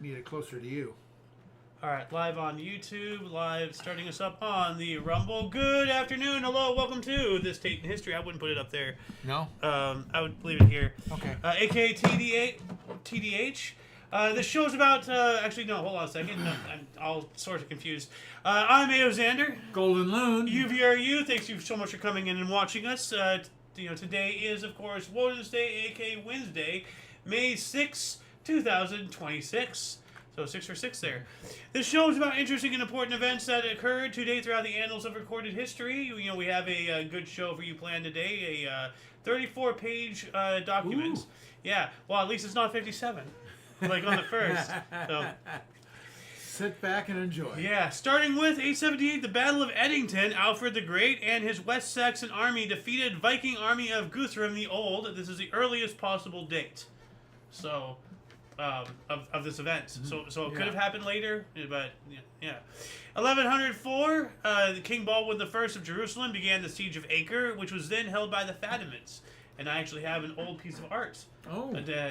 Need it closer to you. All right, live on YouTube, live starting us up on the Rumble. Good afternoon, hello, welcome to This Date in History. I wouldn't put it up there. No? I would leave it here. Okay. AKA TDH. This show's about, actually, no, hold on a second. No, I'm all sorts of confused. I'm A.O. Xander. Golden Loon. UVRU, thanks you so much for coming in and watching us. Today is, of course, Wednesday, aka Wednesday, May 6, 2026. So 6 for 6 there. This show is about interesting and important events that occurred today throughout the annals of recorded history. We have a good show for you planned today. A 34-page document. Ooh. Yeah. Well, at least it's not 57, like on the first. So. Sit back and enjoy. Yeah. Starting with 878, the Battle of Edington. Alfred the Great and his West Saxon army defeated Viking army of Guthrum the Old. This is the earliest possible date. So. Of this event. So it could have happened later, but yeah. 1104, King Baldwin I of Jerusalem began the siege of Acre, which was then held by the Fatimids. And I actually have an old piece of art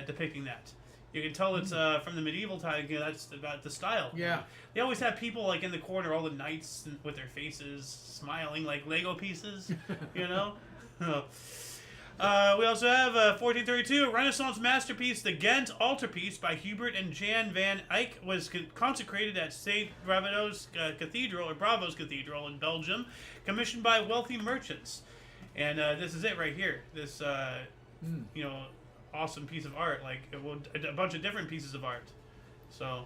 depicting that. You can tell it's from the medieval time. That's about the style. Yeah. They always have people like in the corner, all the knights with their faces smiling like Lego pieces, you know? We also have 1432, a Renaissance masterpiece, the Ghent Altarpiece by Hubert and Jan van Eyck was consecrated at St. Bravos Cathedral in Belgium, commissioned by wealthy merchants. And this is it right here. This, awesome piece of art, like a bunch of different pieces of art. So,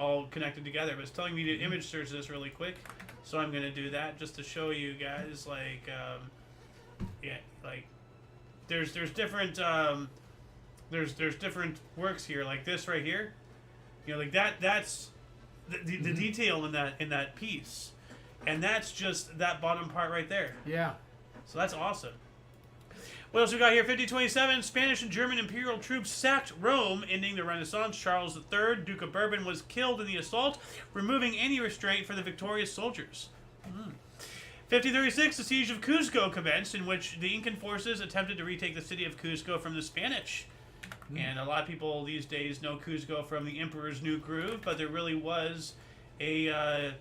all connected together. But it's telling me to image search this really quick. So I'm going to do that just to show you guys, like, There's different there's different works here, like this right here, like that's the detail in that piece, and that's just that bottom part right there. Yeah. So that's awesome. What else we got here? 1527, Spanish and German imperial troops sacked Rome, ending the Renaissance. Charles III, Duke of Bourbon, was killed in the assault, removing any restraint for the victorious soldiers. 1536, the siege of Cuzco commenced, in which the Incan forces attempted to retake the city of Cuzco from the Spanish. And a lot of people these days know Cuzco from the Emperor's New Groove, but there really was a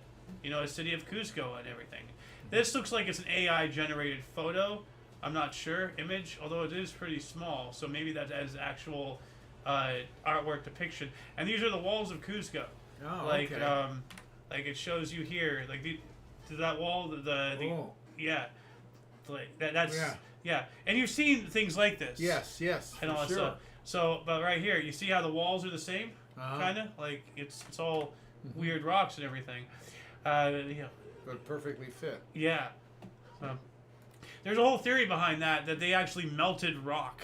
city of Cuzco and everything. This looks like it's an AI-generated photo. I'm not sure, image, although it is pretty small, so maybe that has actual artwork depiction. And these are the walls of Cuzco. Oh, like, okay. Like it shows you here, like that wall, yeah, and you've seen things like this. Yes, and all that sure. stuff. So, but right here, you see how the walls are the same, kind of like it's all weird rocks and everything. But perfectly fit. Yeah. There's a whole theory behind that they actually melted rock.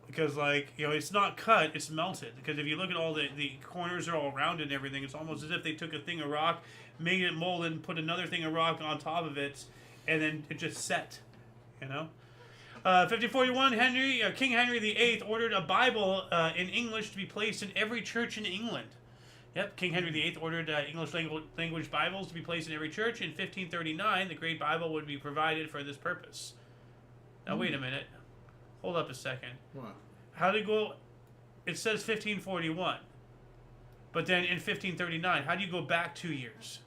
Because, it's not cut, it's melted. Because if you look at all the corners are all round and everything, it's almost as if they took a thing of rock, made it molded, and put another thing of rock on top of it, and then it just set, 1541, King Henry VIII ordered a Bible in English to be placed in every church in England. Yep, King Henry VIII ordered English language Bibles to be placed in every church. In 1539, the Great Bible would be provided for this purpose. Now, wait a minute. Hold up a second. What? How did it go? It says 1541. But then in 1539, how do you go back 2 years?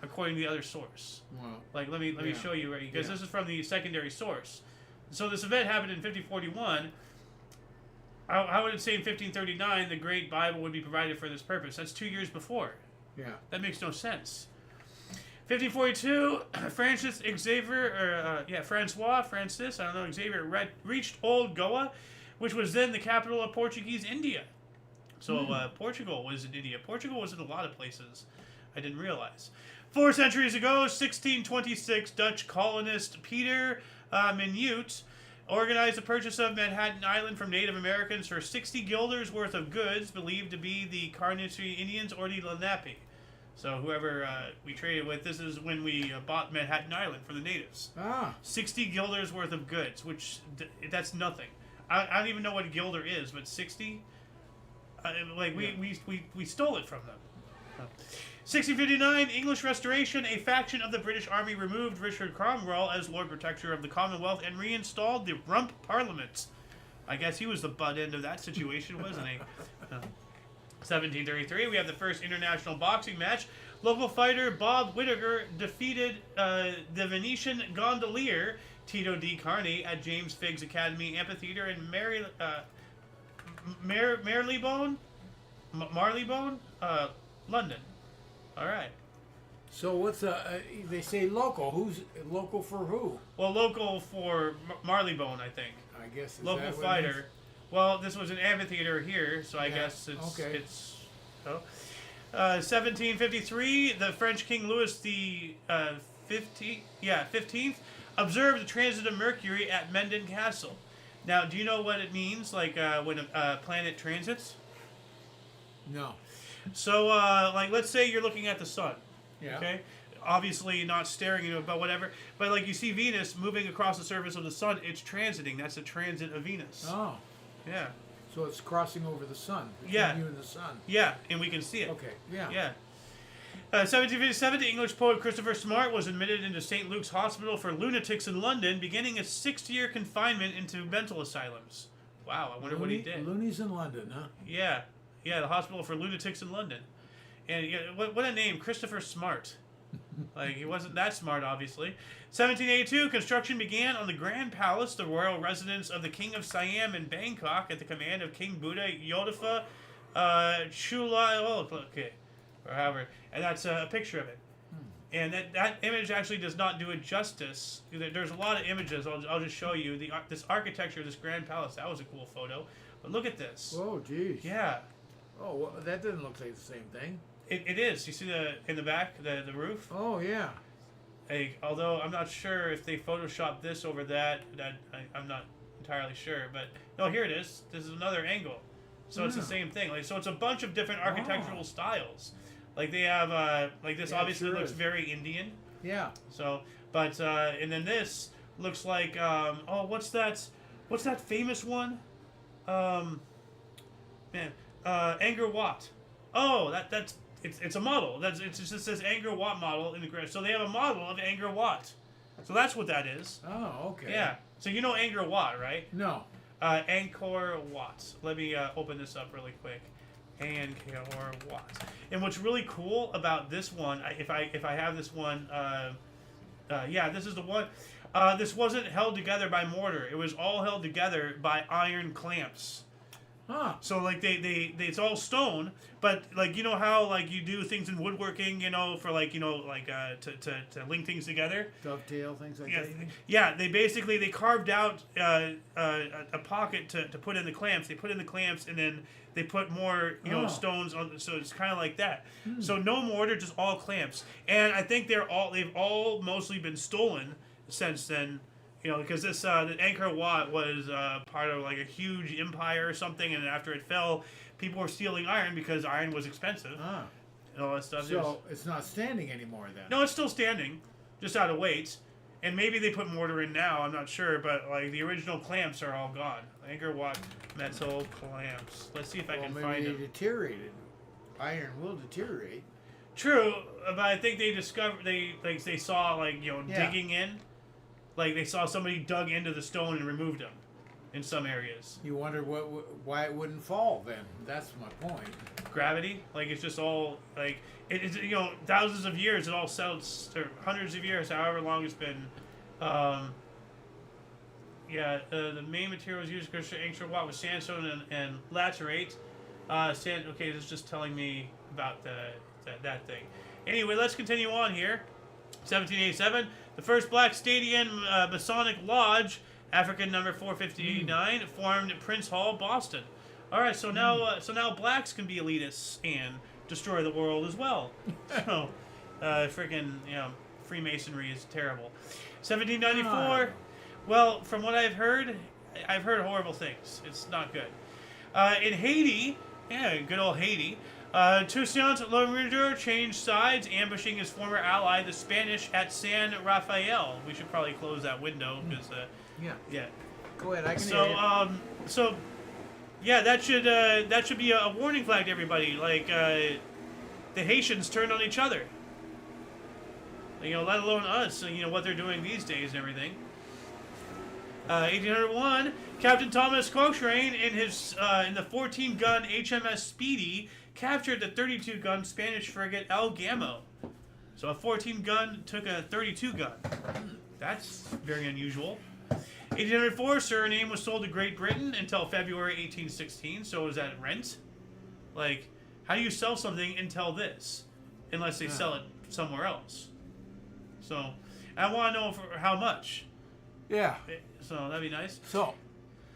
According to the other source. Well, let me show you, right? Because this is from the secondary source. So this event happened in 1541. How would it say in 1539 the Great Bible would be provided for this purpose? That's 2 years before. Yeah. That makes no sense. 1542, Francis Xavier reached Old Goa, which was then the capital of Portuguese India. So Portugal was in India. Portugal was in a lot of places. I didn't realize. 4 centuries ago, 1626, Dutch colonist Peter Minuit organized the purchase of Manhattan Island from Native Americans for 60 guilders worth of goods, believed to be the Carnathy Indians or the Lenape. So whoever we traded with, this is when we bought Manhattan Island from the natives. 60 guilders worth of goods, which that's nothing. I don't even know what a guilder is, but 60? We stole it from them. 1659, English Restoration. A faction of the British Army removed Richard Cromwell as Lord Protector of the Commonwealth and reinstalled the Rump Parliament. I guess he was the butt end of that situation, wasn't he? 1733, we have the first international boxing match. Local fighter Bob Whittaker defeated the Venetian gondolier Tito D. Carney at James Figg's Academy Amphitheater in Marylebone, London. All right. So what's they say local? Who's local for who? Well, local for Marylebone, I think. I guess Local that what it fighter. means? Well, this was an amphitheater here, so I Yeah, guess it's okay. it's. Oh. 1753, the French King Louis the 15th observed the transit of Mercury at Menden Castle. Now, do you know what it means, like when a planet transits? No. So, like, let's say you're looking at the sun. Yeah. Okay. Obviously, not staring into it, but whatever. But like you see Venus moving across the surface of the sun, it's transiting. That's a transit of Venus. Oh. Yeah. So it's crossing over the sun. Between Yeah. You and the sun. Yeah, and we can see it. Okay. Yeah. Yeah. 1757, the English poet Christopher Smart was admitted into St. Luke's Hospital for Lunatics in London, beginning a 6-year confinement into mental asylums. Wow, I wonder what he did. Loonies in London, huh? Yeah, yeah, the Hospital for Lunatics in London. And yeah, what a name, Christopher Smart. Like, he wasn't that smart, obviously. 1782, construction began on the Grand Palace, the royal residence of the King of Siam in Bangkok, at the command of King Buddha Yodifa Chulai. Oh, okay. Or however. And that's a picture of it. And that image actually does not do it justice. There's a lot of images. I'll just show you. This architecture of this Grand Palace, that was a cool photo. But look at this. Oh, geez. Yeah. Oh, well, that doesn't look like the same thing. It is. You see in the back, the roof? Oh, yeah. Although I'm not sure if they photoshopped this over that. I'm not entirely sure. But no, here it is. This is another angle. So it's the same thing. Like, so it's a bunch of different architectural styles. Like they have like this obviously sure looks is. very Indian. Yeah. So but and then this looks like oh, what's that famous one? Angkor Wat. Oh, that's it's a model. It just says Angkor Wat model in the ground. So they have a model of Angkor Wat. So that's what that is. Oh, okay. Yeah. So you know Angkor Wat, right? No. Angkor Wat. Let me open this up really quick. Angkor Wat. And what's really cool about this one, if I have this one, yeah, this is the one. This wasn't held together by mortar. It was all held together by iron clamps. Huh. So like they it's all stone, but like you know how like you do things in woodworking, you know, for like to link things together. Dovetail, things like Yeah, that. You mean? yeah. They carved out a pocket to put in the clamps. They put in the clamps and then they put more stones on. So it's kind of like that. So no mortar, just all clamps. And I think they've all mostly been stolen since then. You know, because this the Angkor Wat was part of like a huge empire or something, and after it fell, people were stealing iron because iron was expensive. Ah. And all that stuff. So it's not standing anymore then. No, it's still standing, just out of weight. And maybe they put mortar in now, I'm not sure, but like the original clamps are all gone. Angkor Wat metal clamps. Let's see if I can maybe find they them. deteriorated. Iron will deteriorate. True, but I think they discovered they saw like Yeah. digging in, like they saw somebody dug into the stone and removed them, in some areas. You wonder why it wouldn't fall then. That's my point. Gravity, like it's just all like it's thousands of years. It all settled, or hundreds of years, however long it's been. The main materials used for Angkor Wat was sandstone and laterite. Okay, this is just telling me about that thing. Anyway, let's continue on here. 1787, the first Black Stadium Masonic Lodge, African number 459, formed Prince Hall, Boston. All right, so now blacks can be elitists and destroy the world as well. So, freaking Freemasonry is terrible. 1794. Well, from what I've heard horrible things. It's not good. In Haiti, good old Haiti. Toussaint Louverture changed sides, ambushing his former ally, the Spanish, at San Rafael. We should probably close that window because yeah. Go ahead, I can hear you. Yeah, that should be a warning flag to everybody. Like the Haitians turned on each other. Let alone us. What they're doing these days and everything. 1801, Captain Thomas Cochrane in the 14-gun HMS Speedy captured the 32-gun Spanish frigate El Gamo. So a 14-gun took a 32-gun. That's very unusual. 1804, Suriname was sold to Great Britain until February 1816. So was that rent? Like, how do you sell something until this? Unless they sell it somewhere else. So, I want to know for how much. Yeah. So, that'd be nice. So,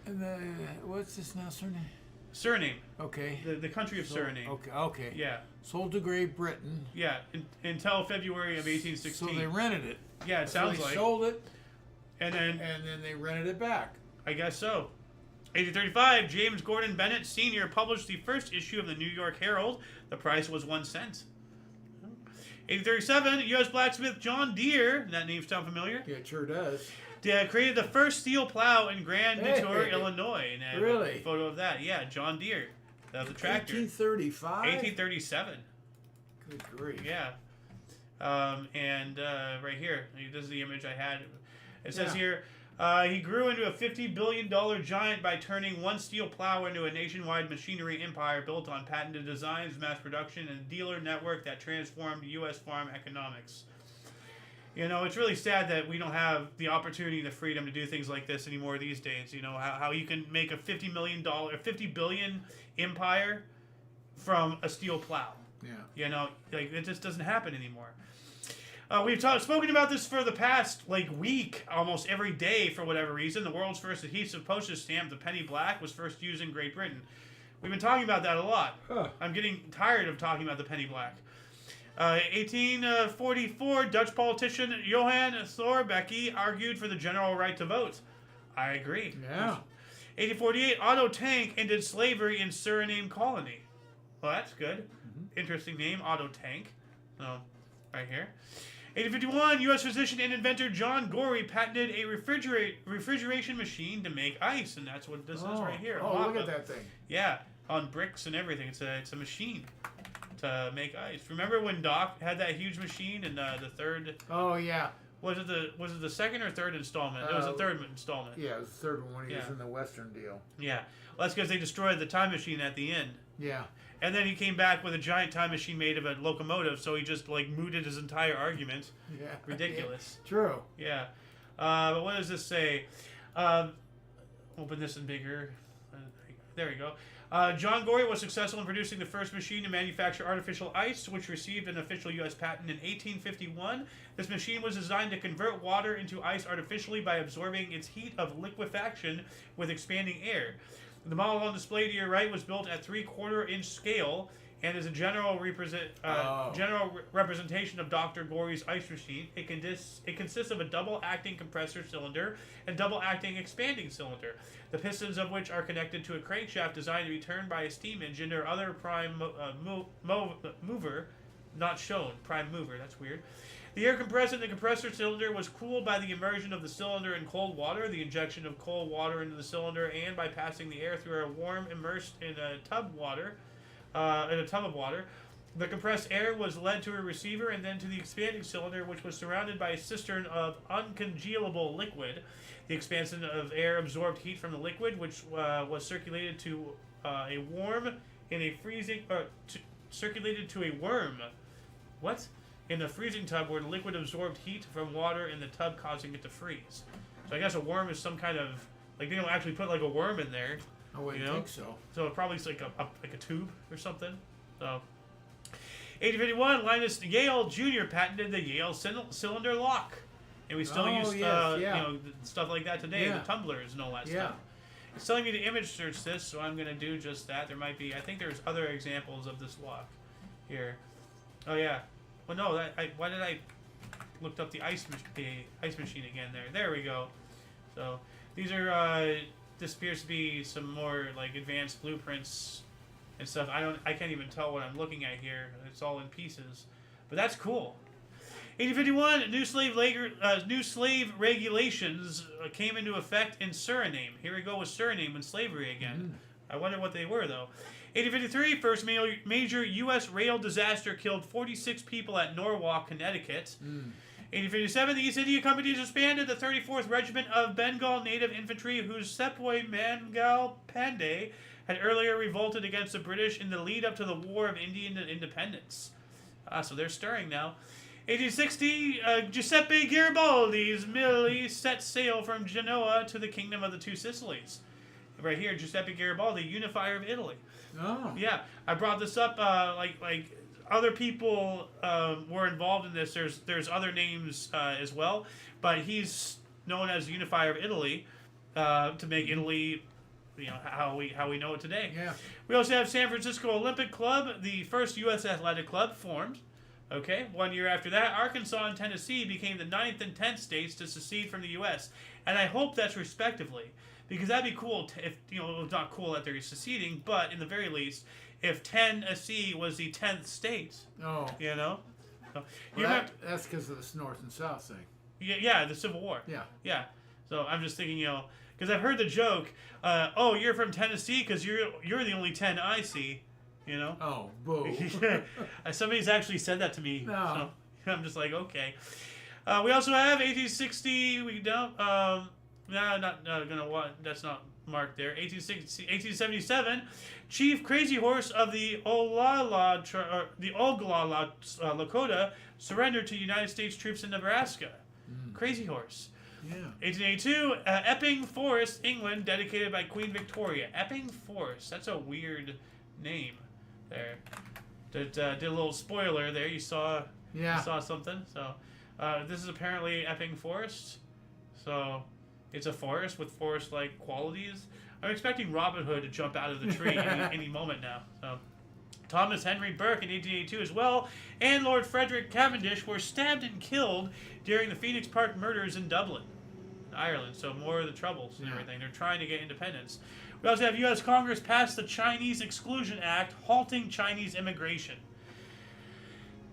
and then, what's this now, surname? Suriname. Okay. The country of Suriname. Okay. Yeah. Sold to Great Britain. Yeah, until February of 1816. So they rented it. Yeah, it sounds so they like. sold it, and then they rented it back. I guess so. 1835, James Gordon Bennett Sr. published the first issue of the New York Herald. The price was 1 cent. 1837, U.S. blacksmith John Deere, that name sound familiar? Yeah, it sure does. Created the first steel plow in Grand Detour, Illinois. And I have really? a photo of that. Yeah, John Deere. That was a tractor. 1835? 1837. Good grief. Yeah. Right here, this is the image I had. It says here, he grew into a $50 billion giant by turning one steel plow into a nationwide machinery empire built on patented designs, mass production, and a dealer network that transformed U.S. farm economics. You know, it's really sad that we don't have the opportunity and the freedom to do things like this anymore these days. You know, how you can make a $50 billion empire from a steel plow. Yeah. You know, like, it just doesn't happen anymore. We've spoken about this for the past, week, almost every day for whatever reason. The world's first adhesive postage stamp, the penny black, was first used in Great Britain. We've been talking about that a lot. Huh. I'm getting tired of talking about the penny black. 1844, Dutch politician Johan Thorbecke argued for the general right to vote. I agree. Yeah. 1848, Otto Tank ended slavery in Suriname colony. Well, that's good. Interesting name, Otto Tank. So, right here. 1851, U.S. physician and inventor John Gorey patented a refrigeration machine to make ice, and that's what this is right here. Oh, look at that thing. Yeah, on bricks and everything. It's a machine to make ice. Remember when Doc had that huge machine in the third? Oh yeah. Was it the second or third installment? It was the third installment. Yeah, it was the third one when he was in the Western deal. Yeah, well, that's because they destroyed the time machine at the end. Yeah. And then he came back with a giant time machine made of a locomotive, so he just mooted his entire argument. Yeah. Ridiculous. Yeah. True. Yeah. But what does this say? Open this in bigger. There we go. John Gorey was successful in producing the first machine to manufacture artificial ice, which received an official U.S. patent in 1851. This machine was designed to convert water into ice artificially by absorbing its heat of liquefaction with expanding air. The model on display to your right was built at 3/4-inch scale and is a general representation of Dr. Gorey's ice machine. It consists of a double-acting compressor cylinder and double-acting expanding cylinder, the pistons of which are connected to a crankshaft designed to be turned by a steam engine or other prime mover, not shown. Prime mover, that's weird. The air compressed in the compressor cylinder was cooled by the immersion of the cylinder in cold water, the injection of cold water into the cylinder, and by passing the air through a warm immersed in a tub of water. The compressed air was led to a receiver and then to the expanding cylinder, which was surrounded by a cistern of uncongealable liquid. The expansion of air absorbed heat from the liquid, which was circulated to a worm in a freezing circulated to a worm. What? In the freezing tub, where the liquid absorbed heat from water in the tub, causing it to freeze. So I guess a worm is some kind of they don't actually put a worm in there. I wouldn't think so. So it probably is like a tube or something. So 1851, Linus Yale Jr. patented the Yale cylinder lock, and we still use stuff like that today. Yeah. The tumblers and all that stuff. It's telling me to image search this, so I'm going to do just that. There might be, I think there's other examples of this lock here. Oh yeah. Well, no. Why did I looked up the ice machine again? There we go. So these are. This appears to be some more advanced blueprints and stuff. I can't even tell what I'm looking at here. It's all in pieces, but that's cool. 1851, new slave regulations came into effect in Suriname. Here we go with Suriname and slavery again. I wonder what they were though. 1853, first major U.S. rail disaster killed 46 people at Norwalk, Connecticut. 1857, the East India Company disbanded the 34th Regiment of Bengal Native Infantry, whose sepoy Mangal Pandey had earlier revolted against the British in the lead up to the War of Indian Independence. So they're stirring now. 1860, Giuseppe Garibaldi's Millie set sail from Genoa to the Kingdom of the Two Sicilies. Right here, Giuseppe Garibaldi, unifier of Italy. Oh. Yeah, I brought this up. Like other people were involved in this. There's other names as well, but he's known as the unifier of Italy to make Italy, how we know it today. Yeah. We also have San Francisco Olympic Club, the first U.S. athletic club formed. Okay, 1 year after that, Arkansas and Tennessee became the 9th and 10th states to secede from the U.S. And I hope that's respectively, because that'd be cool if, not cool that they're seceding, but in the very least, if Tennessee was the 10th state. Oh. So, Well, that's because of this North and South thing. Yeah, the Civil War. Yeah. Yeah. So I'm just thinking, because I've heard the joke, oh, you're from Tennessee because you're the only 10 I see. Oh, boo. Somebody's actually said that to me. No. So I'm just like, okay. We also have 1860. We don't. No, not gonna want. That's not marked there. 1877. Chief Crazy Horse of the Oglala Lakota surrendered to United States troops in Nebraska. Crazy Horse. Yeah. 1882, Epping Forest, England, dedicated by Queen Victoria. Epping Forest. That's a weird name. There, did a little spoiler there. You saw something. So, this is apparently Epping Forest. So, it's a forest with forest-like qualities. I'm expecting Robin Hood to jump out of the tree any moment now. So, Thomas Henry Burke in 1882 as well, and Lord Frederick Cavendish were stabbed and killed during the Phoenix Park murders in Dublin, Ireland. So more of the troubles and everything. They're trying to get independence. We also have U.S. Congress pass the Chinese Exclusion Act, halting Chinese immigration.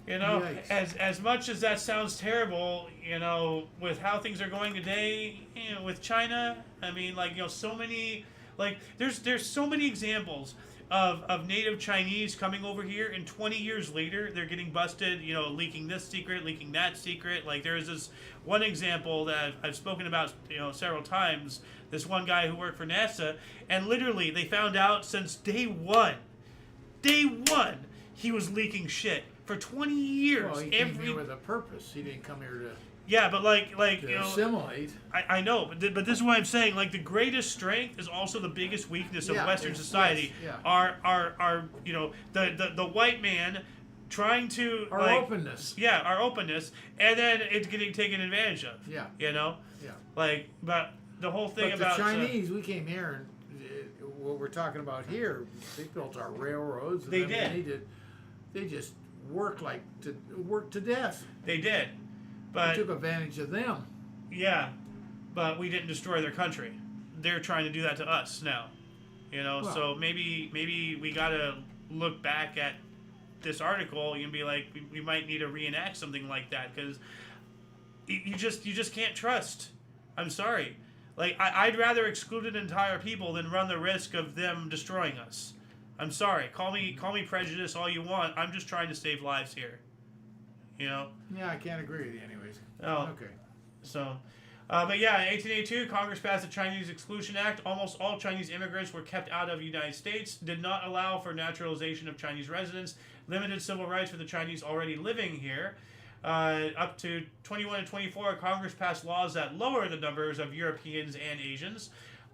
Yikes. As much as that sounds terrible, with how things are going today, with China, I mean, so many, there's so many examples of native Chinese coming over here, and 20 years later, they're getting busted, leaking this secret, leaking that secret. Like, there's this one example that I've spoken about, several times, this one guy who worked for NASA, and literally, they found out since day one, he was leaking shit. For 20 years. Well, he came here with a purpose. He didn't come here to yeah, but to assimilate. I know, but this is what I'm saying. Like, the greatest strength is also the biggest weakness of Western society. Yes, Our the white man trying to our openness. Yeah, our openness, and then it's getting taken advantage of. Yeah. Yeah. But the whole thing but about the Chinese, we came here, and what we're talking about here, they built our railroads. And they did. They just worked to death. They did. But we took advantage of them. Yeah, but we didn't destroy their country. They're trying to do that to us now. Well, so maybe we gotta look back at this article and be like, we might need to reenact something like that, because you just can't trust. I'm sorry. Like, I'd rather exclude an entire people than run the risk of them destroying us. I'm sorry. Call me prejudiced all you want. I'm just trying to save lives here. Yeah, I can't agree with you anyways. Oh. Okay. So, but yeah, in 1882, Congress passed the Chinese Exclusion Act. Almost all Chinese immigrants were kept out of the United States, did not allow for naturalization of Chinese residents, limited civil rights for the Chinese already living here. Up to 21 and 24, Congress passed laws that lower the numbers of Europeans and Asians.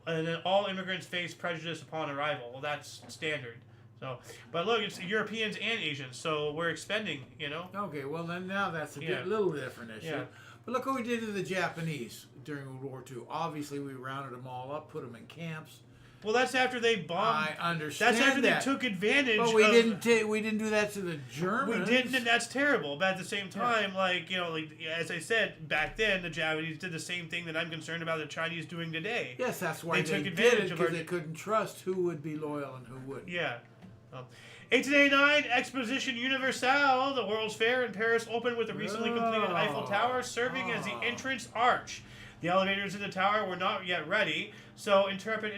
And then all immigrants face prejudice upon arrival. Well, that's standard. So, but look, it's Europeans and Asians, so we're expending, Okay, well then now that's a little different issue. Yeah. But look what we did to the Japanese during World War II. Obviously, we rounded them all up, put them in camps. Well, that's after they bombed. I understand That's after that. they took advantage. But we didn't do that to the Germans. We didn't, and that's terrible. But at the same time, as I said back then, the Japanese did the same thing that I'm concerned about the Chinese doing today. Yes, that's why they took did advantage it, of because they couldn't trust who would be loyal and who wouldn't. Yeah. 1889, Exposition Universelle, the World's Fair in Paris, opened with the recently completed Eiffel Tower serving as the entrance arch. The elevators in the tower were not yet ready, so intrepid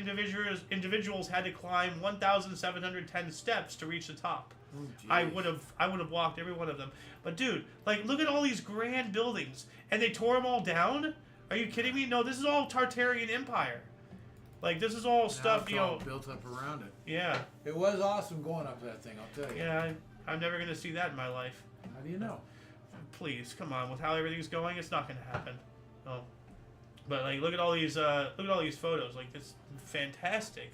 individuals had to climb 1,710 steps to reach the top. Oh, I would have walked every one of them. But dude, look at all these grand buildings, and they tore them all down? Are you kidding me? No, this is all Tartarian Empire. Like, this is all Now stuff, it's you all know. built up around it. Yeah. It was awesome going up that thing, I'll tell you. Yeah, I'm never going to see that in my life. How do you know? Please, come on. With how everything's going, it's not going to happen. Oh. But, like, look at all these photos. Like, it's fantastic.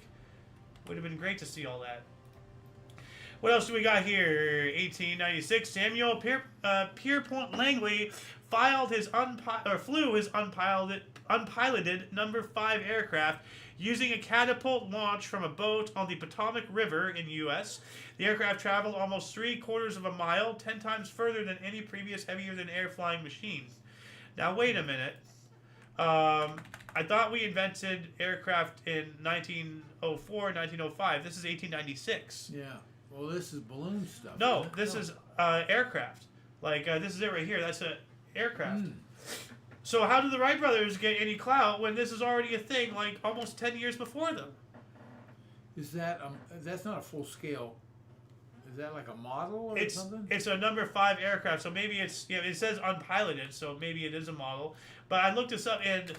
Would have been great to see all that. What else do we got here? 1896, Samuel Pierpont Langley flew his unpiloted number 5 aircraft using a catapult launch from a boat on the Potomac River in U.S. The aircraft traveled almost 3/4 of a mile, 10 times further than any previous heavier-than-air flying machine. Now, wait a minute. I thought we invented aircraft in 1904, 1905. This is 1896. Yeah. Well, this is balloon stuff. No, this is aircraft. Like, this is it right here. That's an aircraft. So how did the Wright brothers get any clout when this is already a thing, like, almost 10 years before them? Is that, that's not a full scale, is that like a model or something? It's a number 5 aircraft, so maybe it's, you know, it says unpiloted, so maybe it is a model. But I looked this up, and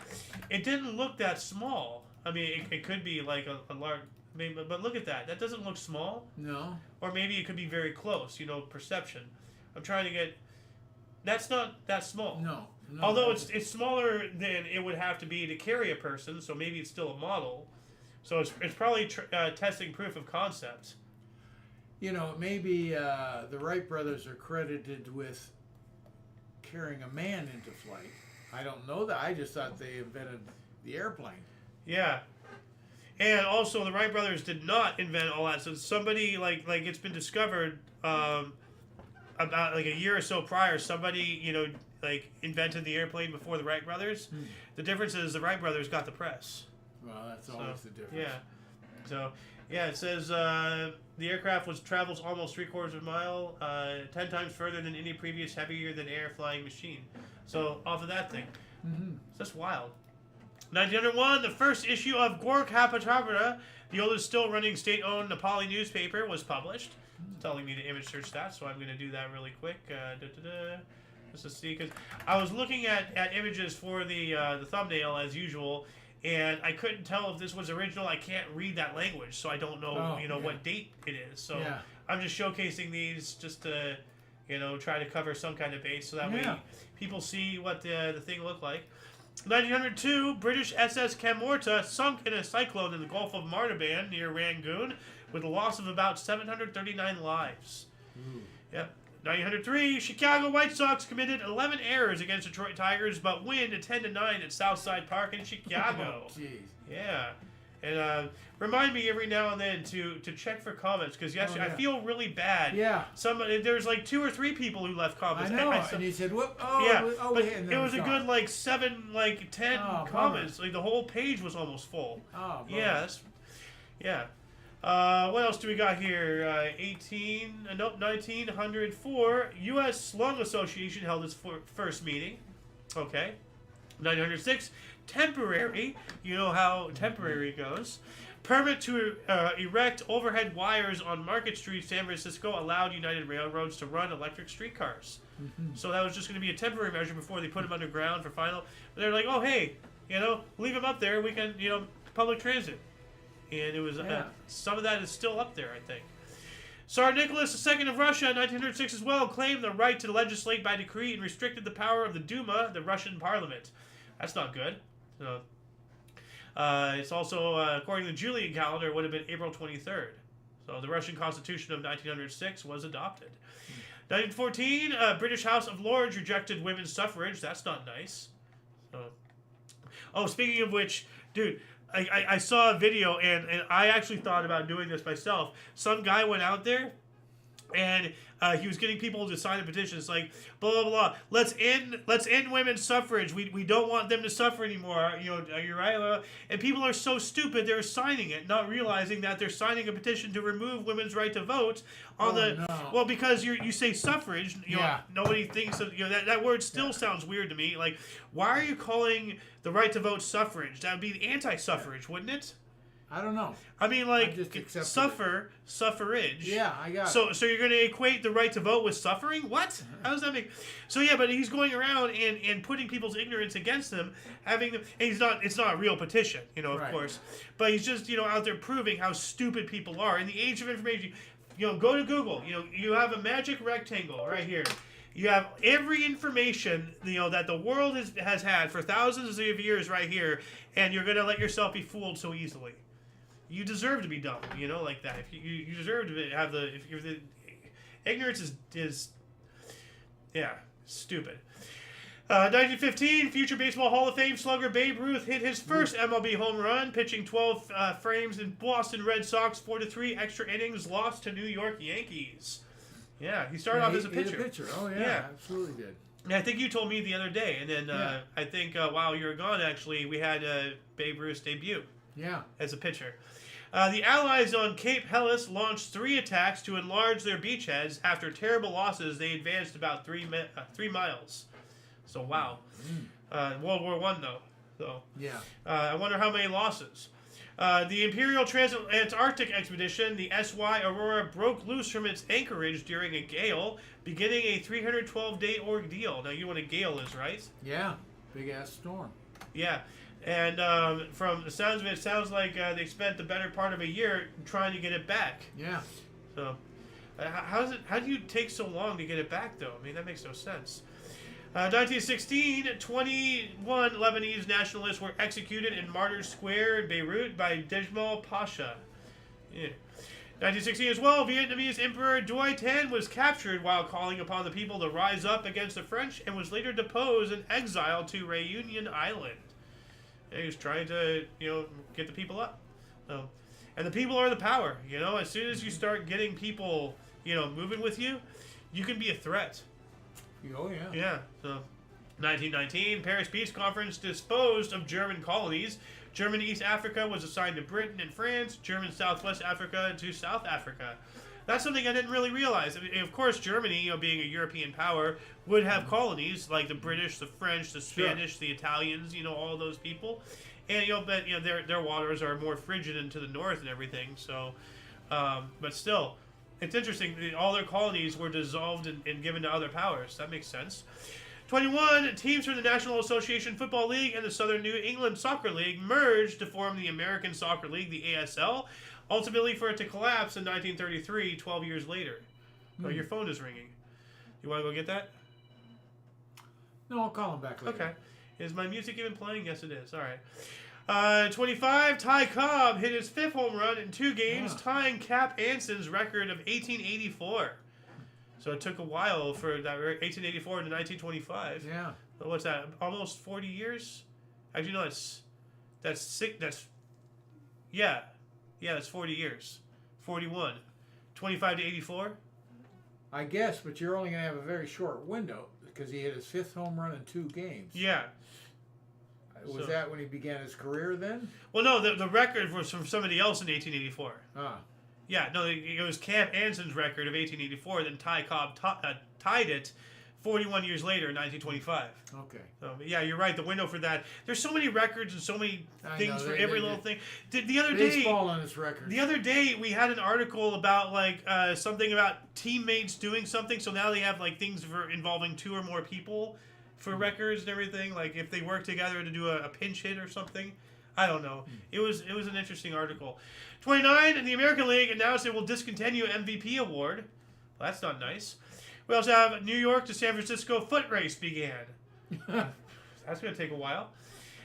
it didn't look that small. I mean, it could be like a large... I mean, but look at that. That doesn't look small. No. Or maybe it could be very close, you know, perception. I'm trying to get... That's not that small. No. Although it's smaller than it would have to be to carry a person, so maybe it's still a model. So it's probably testing proof of concept. You know, maybe the Wright brothers are credited with carrying a man into flight. I don't know that. I just thought they invented the airplane. Yeah. And also, the Wright brothers did not invent all that. So somebody, like it's been discovered about like a year or so prior, somebody, you know, like invented the airplane before the Wright brothers. The difference is the Wright brothers got the press. Well, that's always the difference. Yeah. So, yeah, it says the aircraft travels almost 3/4 of a mile, 10 times further than any previous heavier-than-air flying machine. So, off of that thing. That's wild. 1901, the first issue of Gorkha, the oldest still-running state-owned Nepali newspaper, was published. It's telling me to image search that, so I'm going to do that really quick. Just to see, because I was looking at images for the thumbnail, as usual, and I couldn't tell if this was original. I can't read that language, so I don't know, what date it is. So I'm just showcasing these just to, try to cover some kind of base, so that way people see what the thing looked like. 1902, British SS Camorta sunk in a cyclone in the Gulf of Martaban near Rangoon with a loss of about 739 lives. Yep. 1903, Chicago White Sox committed 11 errors against Detroit Tigers, but win 10-9 at Southside Park in Chicago. Oh, jeez. Yeah. And remind me every now and then to check for comments, because yesterday I feel really bad. Yeah. There's like 2 or 3 people who left comments. I know. And you said, "Whoop!" But it was a good 7, 10 comments. Like the whole page was almost full. Oh. Yeah. What else do we got here? 1904, U.S. Lung Association held its first meeting. Okay. 1906, temporary. You know how temporary goes. Permit to erect overhead wires on Market Street, San Francisco, allowed United Railroads to run electric streetcars. So that was just going to be a temporary measure before they put them underground for final. But they're like, oh, hey, leave them up there. We can, public transit. And it was some of that is still up there, I think. Tsar Nicholas II of Russia in 1906 as well claimed the right to legislate by decree and restricted the power of the Duma, the Russian parliament. That's not good. So, it's also, according to the Julian calendar, it would have been April 23rd. So the Russian Constitution of 1906 was adopted. 1914, British House of Lords rejected women's suffrage. That's not nice. Speaking of which, dude, I saw a video, and I actually thought about doing this myself. Some guy went out there, and he was getting people to sign a petition. It's like, blah, blah, blah. Let's end women's suffrage. We don't want them to suffer anymore. Are you right? And people are so stupid, they're signing it, not realizing that they're signing a petition to remove women's right to vote well, because you say suffrage, nobody thinks of, that word still sounds weird to me. Like, why are you calling the right to vote suffrage? That would be anti-suffrage, wouldn't it? I don't know. I mean, I like, just accepted suffrage. Yeah, I got So, it. so you're going to equate the right to vote with suffering? What? How does that make? So yeah, but he's going around and putting people's ignorance against them, having them. And he's not. It's not a real petition, of Right. course. But he's just out there proving how stupid people are in the age of information. Go to Google. You have a magic rectangle right here. You have every information that the world has had for thousands of years right here, and you're going to let yourself be fooled so easily. You deserve to be dumb, like that. If you deserve to have if the ignorance is stupid. 1915, future Baseball Hall of Fame slugger Babe Ruth hit his first MLB home run, pitching 12 frames in Boston Red Sox 4-3 extra innings lost to New York Yankees. Yeah, he started off as a pitcher. Oh yeah, absolutely did. I think you told me the other day, and then I think while you were gone, actually, we had Babe Ruth's debut. Yeah. As a pitcher. The Allies on Cape Helles launched 3 attacks to enlarge their beachheads. After terrible losses, they advanced about 3 miles. So, wow. World War I, though. So, yeah. I wonder how many losses. The Imperial Trans-Antarctic Expedition, the S.Y. Aurora, broke loose from its anchorage during a gale, beginning a 312-day ordeal. Now, you know what a gale is, right? Yeah. Big-ass storm. Yeah. And from the sounds of it, sounds like they spent the better part of a year trying to get it back. Yeah. So, how do you take so long to get it back, though? I mean, that makes no sense. 1916, 21 Lebanese nationalists were executed in Martyrs Square in Beirut by Dejmal Pasha. Yeah. 1916 as well, Vietnamese Emperor Doi Tan was captured while calling upon the people to rise up against the French and was later deposed and exiled to Réunion Island. He was trying to, get the people up. So, and the people are the power. As soon as you start getting people, moving with you, you can be a threat. Oh, yeah. Yeah. So, 1919, Paris Peace Conference disposed of German colonies. German East Africa was assigned to Britain and France. German Southwest Africa to South Africa. That's something I didn't really realize. I mean, of course, Germany, being a European power, would have colonies like the British, the French, the Spanish, the Italians, all those people. And but their waters are more frigid and to the north and everything. So, but still, it's interesting. All their colonies were dissolved and given to other powers. That makes sense. 21 teams from the National Association Football League and the Southern New England Soccer League merged to form the American Soccer League, the ASL. Ultimately, for it to collapse in 1933, 12 years later. Oh, your phone is ringing. You want to go get that? No, I'll call him back later. Okay. Is my music even playing? Yes, it is. All right. 25, Ty Cobb hit his 5th home run in 2 games, tying Cap Anson's record of 1884. So it took a while for that 1884 to 1925. Yeah. What's that? Almost 40 years? Actually, no, that's 6. Yeah, that's 40 years. 41. 25 to 84? I guess, but you're only going to have a very short window because he hit his 5th home run in 2 games. Yeah. Was that when he began his career then? Well, no, the record was from somebody else in 1884. Ah. Yeah, no, it was Camp Anson's record of 1884, then Ty Cobb tied it 41 years later in 1925. Okay. So, yeah, you're right. The window for that. There's so many records and so many things for every little thing. The other day, baseball on its record. The other day, we had an article about something about teammates doing something. So now they have things for involving 2 or more people for records and everything. Like if they work together to do a pinch hit or something. I don't know. It was an interesting article. 29, the American League announced it will discontinue MVP award. Well, that's not nice. We also have New York to San Francisco foot race began. That's going to take a while.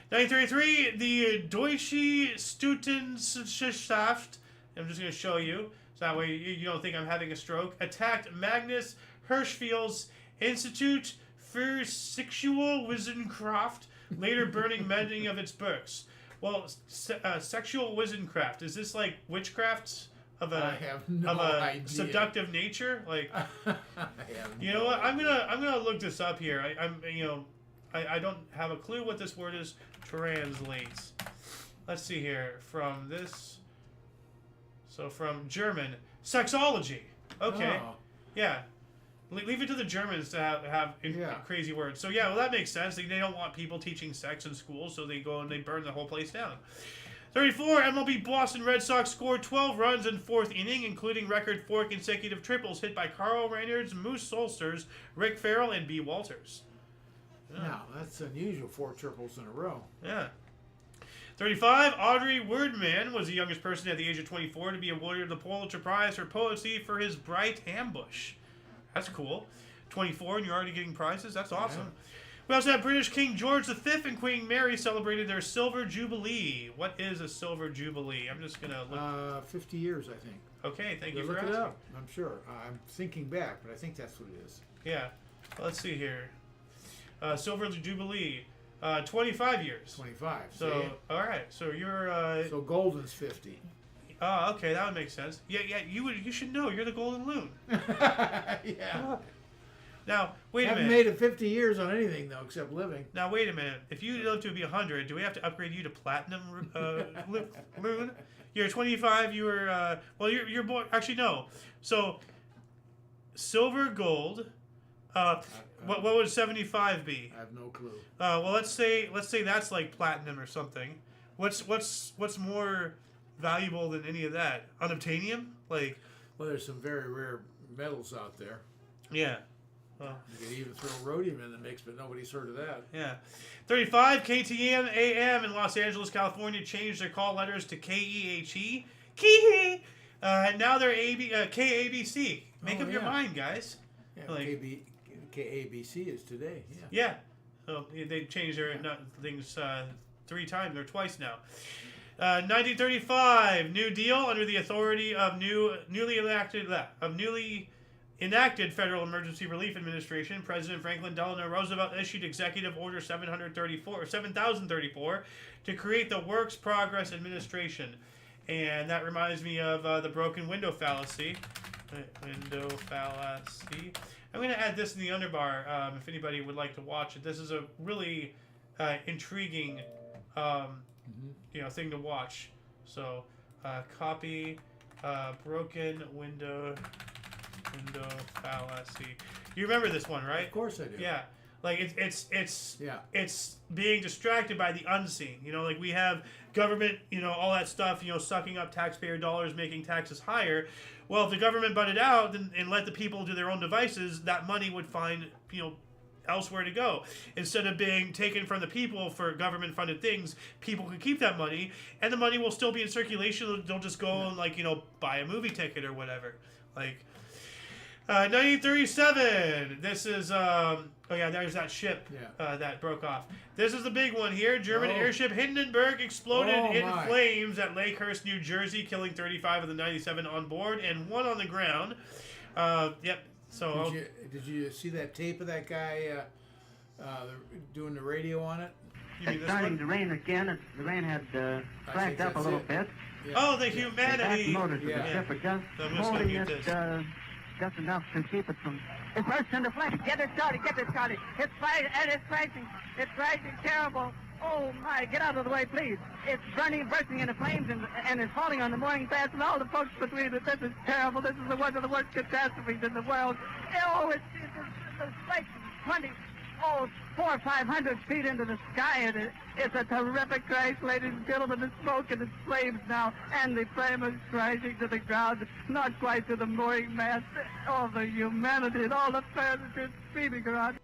1933, the Deutsche Studentenschaft, I'm just going to show you, so that way you don't think I'm having a stroke, attacked Magnus Hirschfeld's Institute für Sexualwissenschaft, later burning many of its books. Well, sexual witchcraft, is this like witchcraft of I have no idea. Seductive nature? Like, I have you know what? I'm gonna look this up here. I don't have a clue what this word is. Translates. Let's see here from this. So from German, sexology. Okay, yeah. Leave it to the Germans to have crazy words. So yeah, well that makes sense. They don't want people teaching sex in school, so they go and they burn the whole place down. 34, MLB Boston Red Sox scored 12 runs in fourth inning, including record 4 consecutive triples hit by Carl Reynolds, Moose Solsters, Rick Farrell, and B. Walters. Yeah. Now, that's unusual, 4 triples in a row. Yeah. 35, Audrey Wordman was the youngest person at the age of 24 to be awarded the Pulitzer Prize for poetry for his Bright Ambush. That's cool. 24 and you're already getting prizes? That's awesome. Yeah. We also have British King George V and Queen Mary celebrated their Silver Jubilee. What is a Silver Jubilee? I'm just going to look. 50 years, I think. Okay, thank you for look asking. It up. I'm sure. I'm thinking back, but I think that's what it is. Yeah. Well, let's see here. Silver Jubilee. 25 years. 25. So, see? All right. So you're... so golden's 50. Oh, okay. That would make sense. Yeah, you should know. You're the Golden Loon. Yeah. Now, wait a minute. Haven't made it 50 years on anything, though, except living. Now, wait a minute. If you live to be 100, do we have to upgrade you to Platinum Loon? You're 25. You were... well, you're born... Actually, no. So, silver, gold... what would 75 be? I have no clue. Well, let's say that's like platinum or something. What's more valuable than any of that? Unobtainium? Like, well, there's some very rare metals out there. Yeah. Well, you can even throw rhodium in the mix, but nobody's heard of that. Yeah. 35, KTN AM in Los Angeles, California changed their call letters to KEHE. Kee-hee! And now they're KABC. Make up your mind, guys. Yeah, like, KABC is today. Yeah. Yeah. So they changed their things 3 times or twice now. 1935, New Deal under the authority of newly enacted Federal Emergency Relief Administration. President Franklin Delano Roosevelt issued Executive Order 7034 to create the Works Progress Administration, and that reminds me of the broken window fallacy. I'm going to add this in the underbar if anybody would like to watch it. This is a really intriguing thing to watch. So copy broken window fallacy. You remember this one, right? Of course I do. Yeah. Like it's being distracted by the unseen. Like we have government, all that stuff, sucking up taxpayer dollars, making taxes higher. Well, if the government butted out and let the people do their own devices, that money would find, elsewhere to go. Instead of being taken from the people for government-funded things, people can keep that money, and the money will still be in circulation. They'll just go and, buy a movie ticket or whatever. 1937. This is, there's that ship that broke off. This is the big one here. German airship Hindenburg exploded in flames at Lakehurst, New Jersey, killing 35 of the 97 on board and 1 on the ground. Yep. So did you see that tape of that guy doing the radio on it? It's starting to rain again. The rain had slacked up a little bit. Yeah. Oh, the humanity! The motors of the ship are just holding it just enough to keep it from... It bursts into flames. Get it started. It's fighting, and it's crashing. It's crashing terrible. Oh, my. Get out of the way, please. It's bursting into flames, and it's falling on the mooring mast and all the folks between it. This is terrible. This is one of the worst catastrophes in the world. Oh, it's like 400 or 500 feet into the sky, and it's a terrific crash, ladies and gentlemen. The smoke and the flames now, and the flame is crashing to the ground, not quite to the mooring mast. All the humanity and all the furniture speeding around.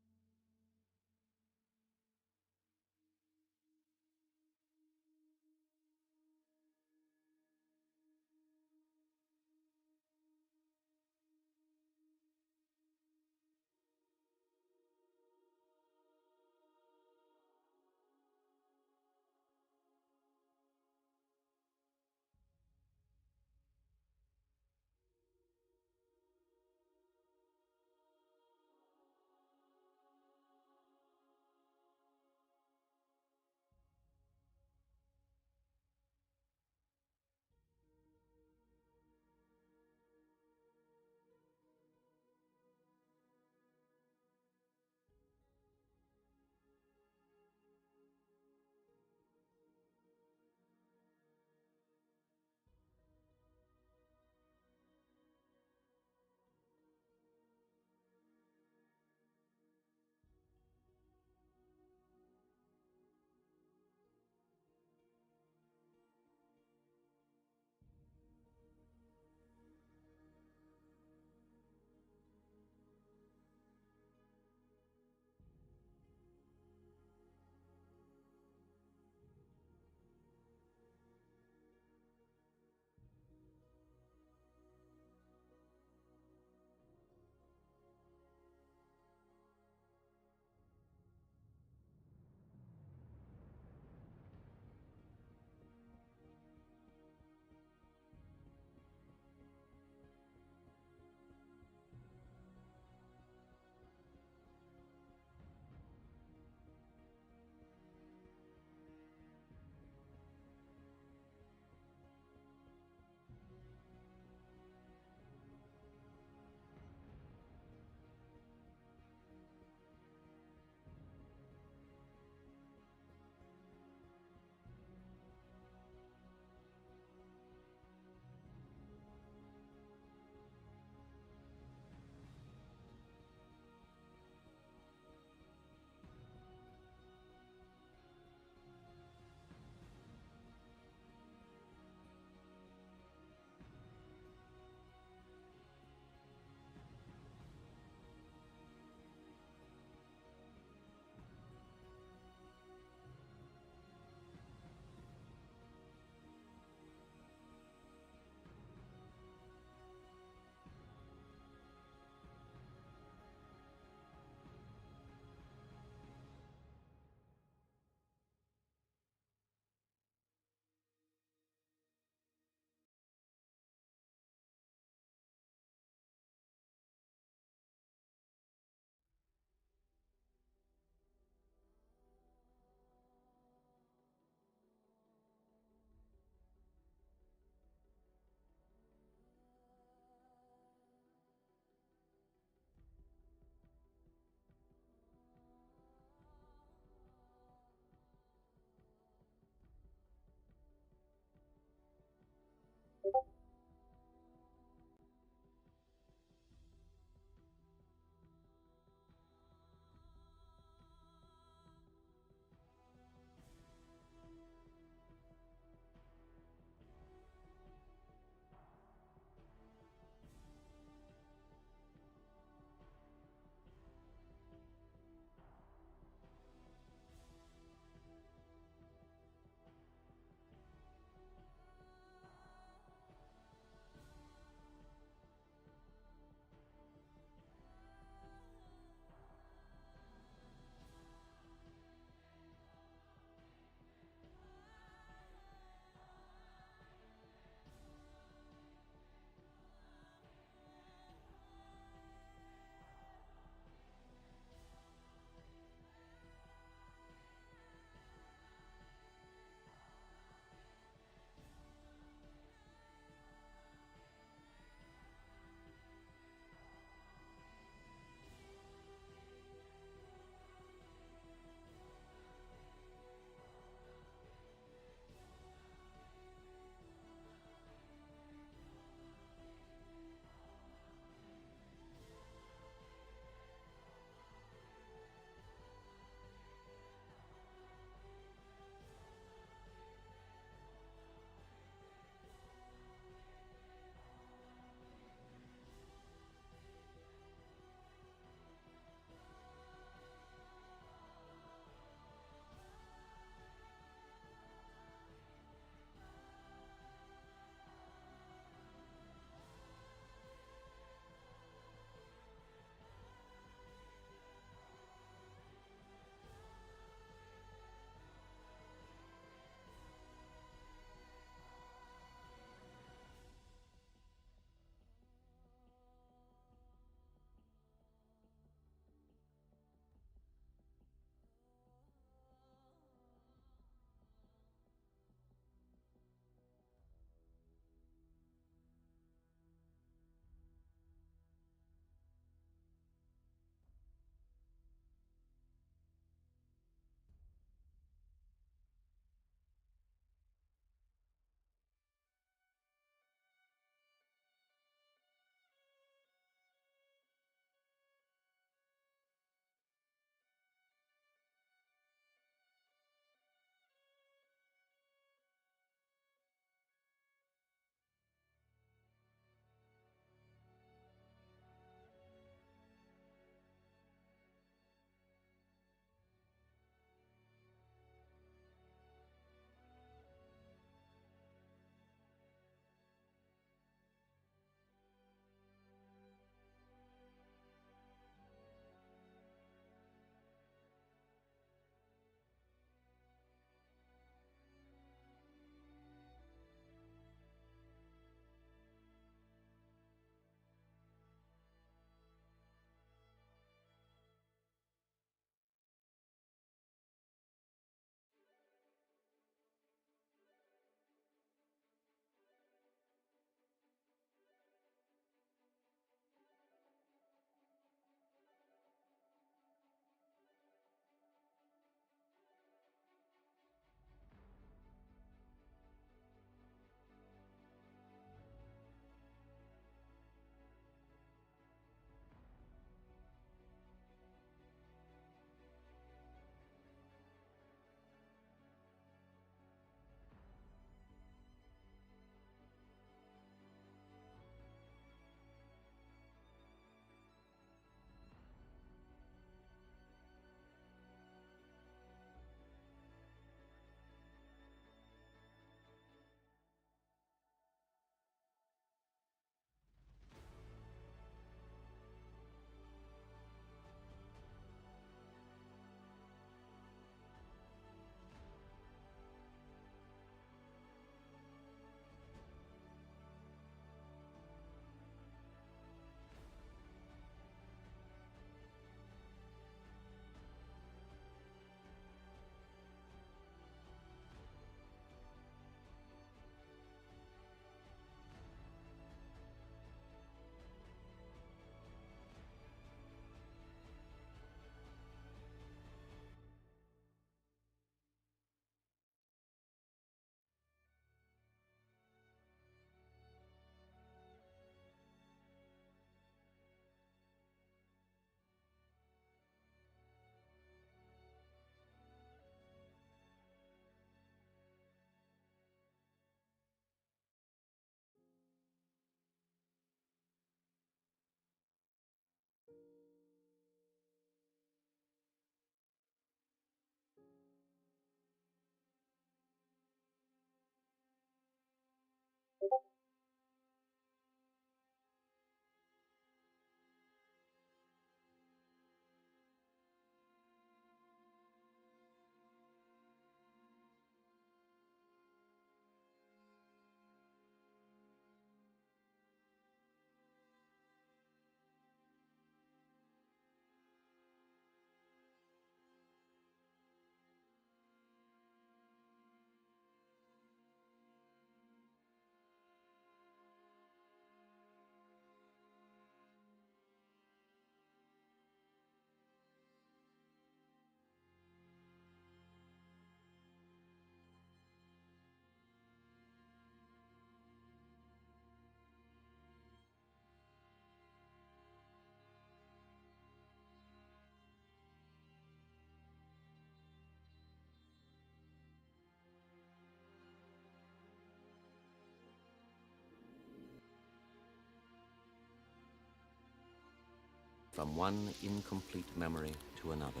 from one incomplete memory to another.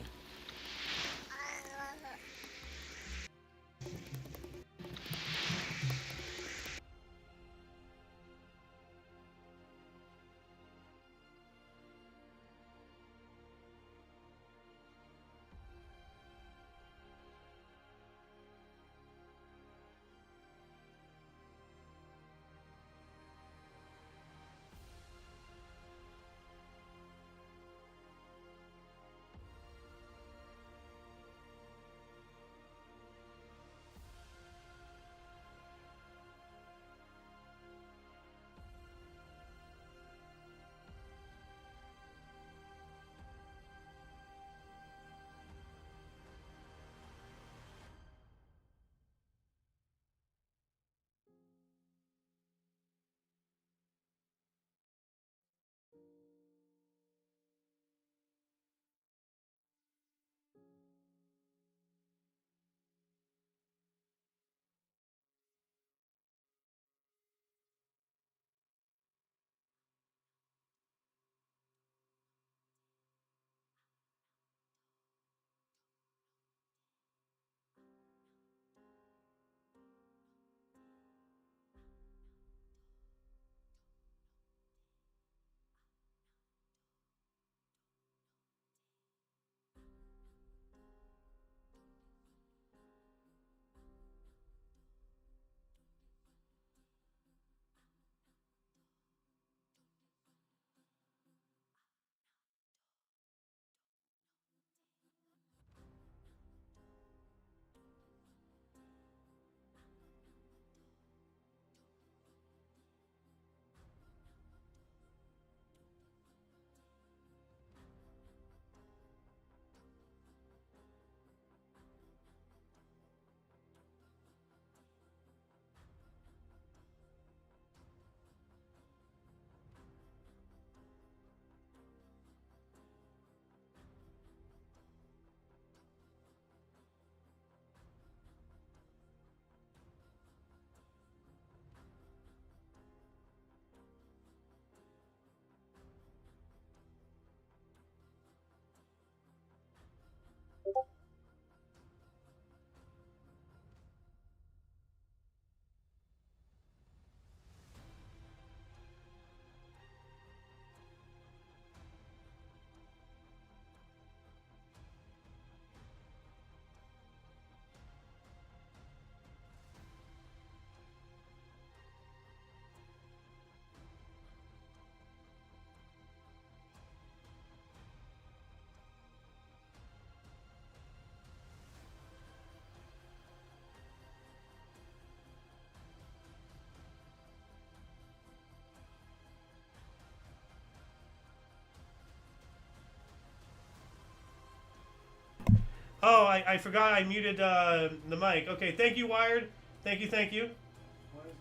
Oh, I forgot I muted the mic. Okay, thank you, Wired. Thank you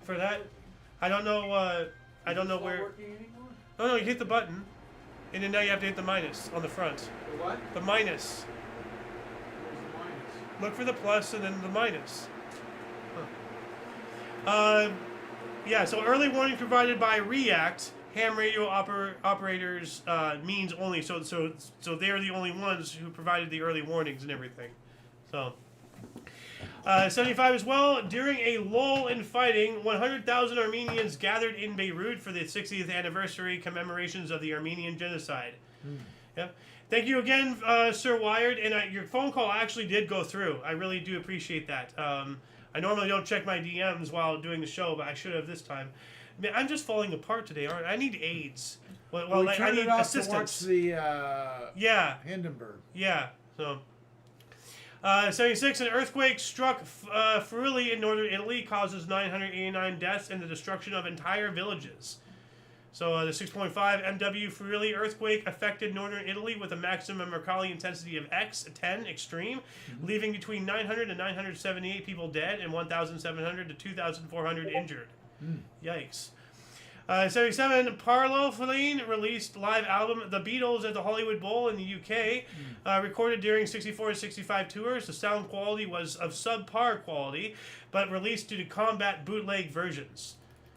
for that. I don't know. I don't know where. Oh no, you hit the button, and then now you have to hit the minus on the front. The what? The minus. Where's the minus? Look for the plus and then the minus. Huh. Yeah. So early warning provided by React ham radio operators means only. So they're the only ones who provided the early warnings and everything. So. 75 as well. During a lull in fighting, 100,000 Armenians gathered in Beirut for the 60th anniversary commemorations of the Armenian genocide. Yeah. Thank you again, Sir Wired. And your phone call actually did go through. I really do appreciate that. I normally don't check my DMs while doing the show, but I should have this time. Man, I'm just falling apart today, aren't I? I need aids. Well, I need assistance. To watch the Hindenburg. Yeah. So. 76, an earthquake struck Friuli in northern Italy, causes 989 deaths and the destruction of entire villages. So the 6.5 MW Friuli earthquake affected northern Italy with a maximum Mercalli intensity of X, 10, extreme, leaving between 900 and 978 people dead and 1,700 to 2,400 injured. Yikes. 77, Parlophone released live album The Beatles at the Hollywood Bowl in the UK. Recorded during 64-65 tours. The sound quality was of subpar quality, but released due to combat bootleg versions.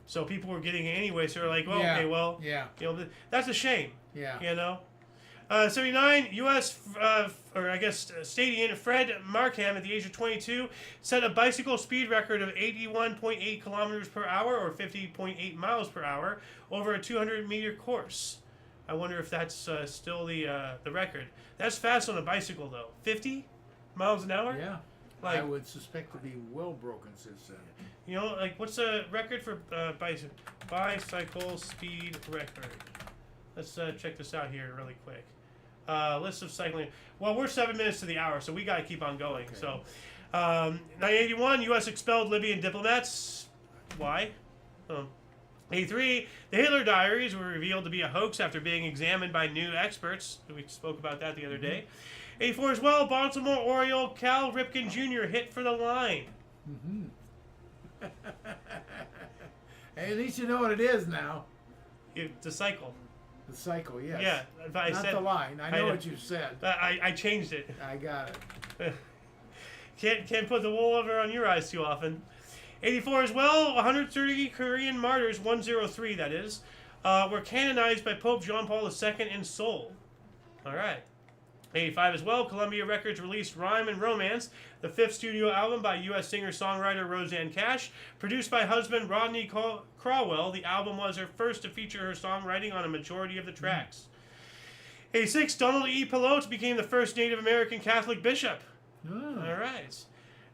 So people were getting it anyway, so they're like, well, Yeah. okay, well, Yeah. you know, that's a shame. Yeah. You know? '79, U.S. Stadian Fred Markham, at the age of 22, set a bicycle speed record of 81.8 kilometers per hour, or 50.8 miles per hour, over a 200-meter course. I wonder if that's still the record. That's fast on a bicycle, though. 50 miles an hour? Yeah. Like, I would suspect to be well broken since then. you know, like, what's the record for bicycle speed record? Let's check this out here really quick. List of cycling. Well, we're 7 minutes to the hour, so we got to keep on going. Okay. So, 1981, U.S. expelled Libyan diplomats. Why? 83, the Hitler diaries were revealed to be a hoax after being examined by new experts. We spoke about that the other day. 84 as well, Baltimore Oriole Cal Ripken Jr. hit for the line. Hey, at least you know what it is now. The cycle. The cycle, yes. Yeah, but I Not said the line. I know what you said. I changed it. I got it. Can't put the wool over on your eyes too often. 84 as well, 130 Korean martyrs, 103 that is, were canonized by Pope John Paul II in Seoul. All right. 85 as well, Columbia Records released Rhyme and Romance, the 5th studio album by U.S. singer-songwriter Roseanne Cash. Produced by husband Rodney Crowell, the album was her first to feature her songwriting on a majority of the tracks. 86, Donald E. Pelote became the first Native American Catholic bishop. Oh. All right.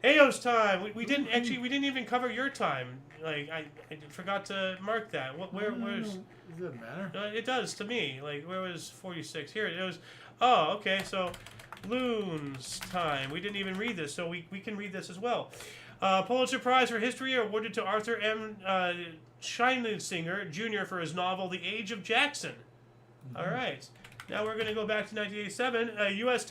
Ayo's time. We didn't even cover your time. Like I forgot to mark that. Where's? It doesn't matter. It does to me. Like where was 46? Here it was. Oh, okay. So, Loon's time. We didn't even read this, so we can read this as well. Pulitzer Prize for History awarded to Arthur M. Scheinsinger Jr. for his novel *The Age of Jackson*. All right. Now we're going to go back to 1987. A U.S.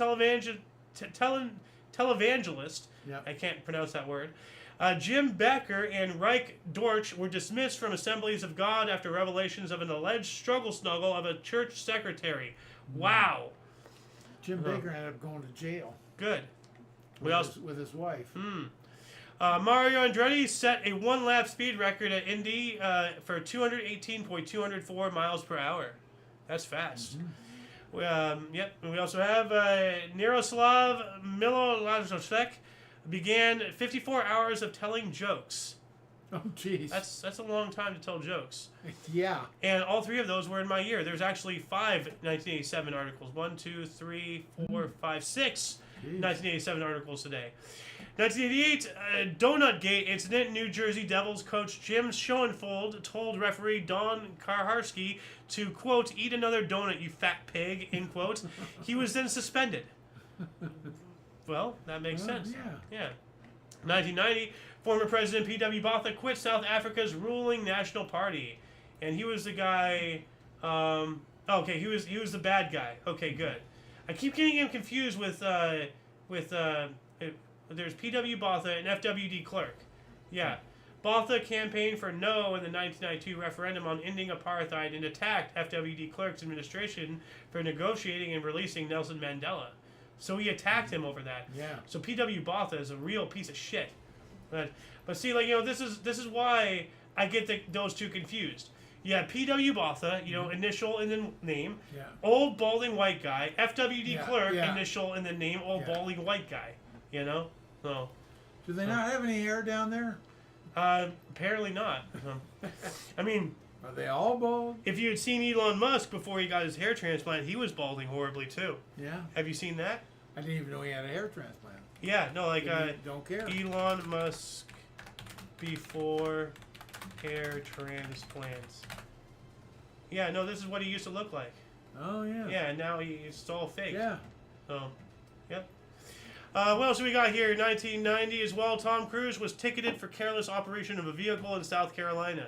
televangelist. Yep. I can't pronounce that word. Jim Becker and Reich Dorch were dismissed from Assemblies of God after revelations of an alleged struggle snuggle of a church secretary. Wow. Jim Baker ended up going to jail. Good. With his wife. Mario Andretti set a one-lap speed record at Indy for 218.204 miles per hour. That's fast. Yep. We also have Miroslav Milosevich began 54 hours of telling jokes. Oh, jeez. That's a long time to tell jokes. Yeah. And all 3 of those were in my year. There's actually 5 1987 articles. 1, 2, 3, 4, 5, 6 1987 articles today. 1988, Donut Gate incident. New Jersey Devils coach Jim Schoenfeld told referee Don Karharski to, quote, eat another donut, you fat pig, end quote. He was then suspended. Well, that makes sense. Yeah. 1990, former President P.W. Botha quit South Africa's ruling National Party. And he was the guy... okay, he was the bad guy. Okay, good. I keep getting him confused with there's P.W. Botha and F.W.D. Clerk. Yeah. Botha campaigned for no in the 1992 referendum on ending apartheid and attacked F.W.D. Clerk's administration for negotiating and releasing Nelson Mandela. So he attacked him over that. Yeah. So P.W. Botha is a real piece of shit. But see, like, you know, this is why I get those two confused. Yeah, P.W. Botha, you know, initial and then name. Yeah. Old balding white guy. F.W.D. Clerk, yeah. initial and then name. Old balding white guy. You know? So. Do they not have any hair down there? Apparently not. I mean, Are they all bald? if you had seen Elon Musk before he got his hair transplant, he was balding horribly too. Yeah. Have you seen that? I didn't even know he had a hair transplant. Yeah, no, like Don't care. Elon Musk before hair transplants. Yeah, no, this is what he used to look like. Oh, yeah. Yeah, and now it's all fake. Yeah. So, yep. What else do we got here? 1990 as well. Tom Cruise was ticketed for careless operation of a vehicle in South Carolina.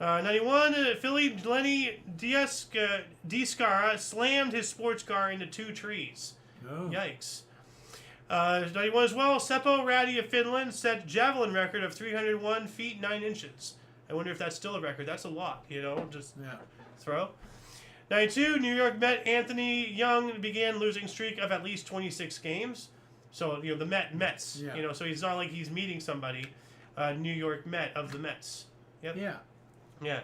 91, Philly Lenny Discara slammed his sports car into 2 trees. Oh. Yikes. 91 as well. Seppo Räty of Finland set javelin record of 301 feet 9 inches. I wonder if that's still a record. That's a lot, you know, just throw. 92, New York Met Anthony Young began losing streak of at least 26 games. So, you know, the Mets, you know, so he's not like he's meeting somebody. New York Met of the Mets. Yep. Yeah. Yeah.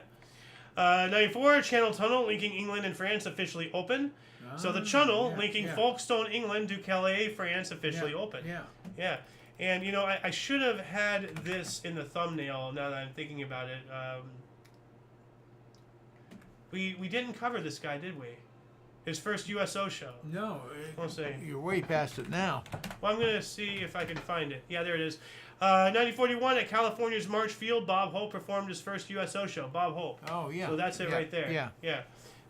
94, Channel Tunnel linking England and France officially open. So the Chunnel yeah, linking yeah. Folkestone, England to Calais, France officially Yeah, open. Yeah. Yeah. And, you know, I should have had this in the thumbnail now that I'm thinking about it. We didn't cover this guy, did we? His first USO show. No, We'll see. you're way past it now. Well, I'm going to see if I can find it. Yeah, there it is. 1941, at California's March Field, Bob Hope performed his first USO show. Bob Hope. Oh, yeah. So that's it Yeah, right there. Yeah. Yeah.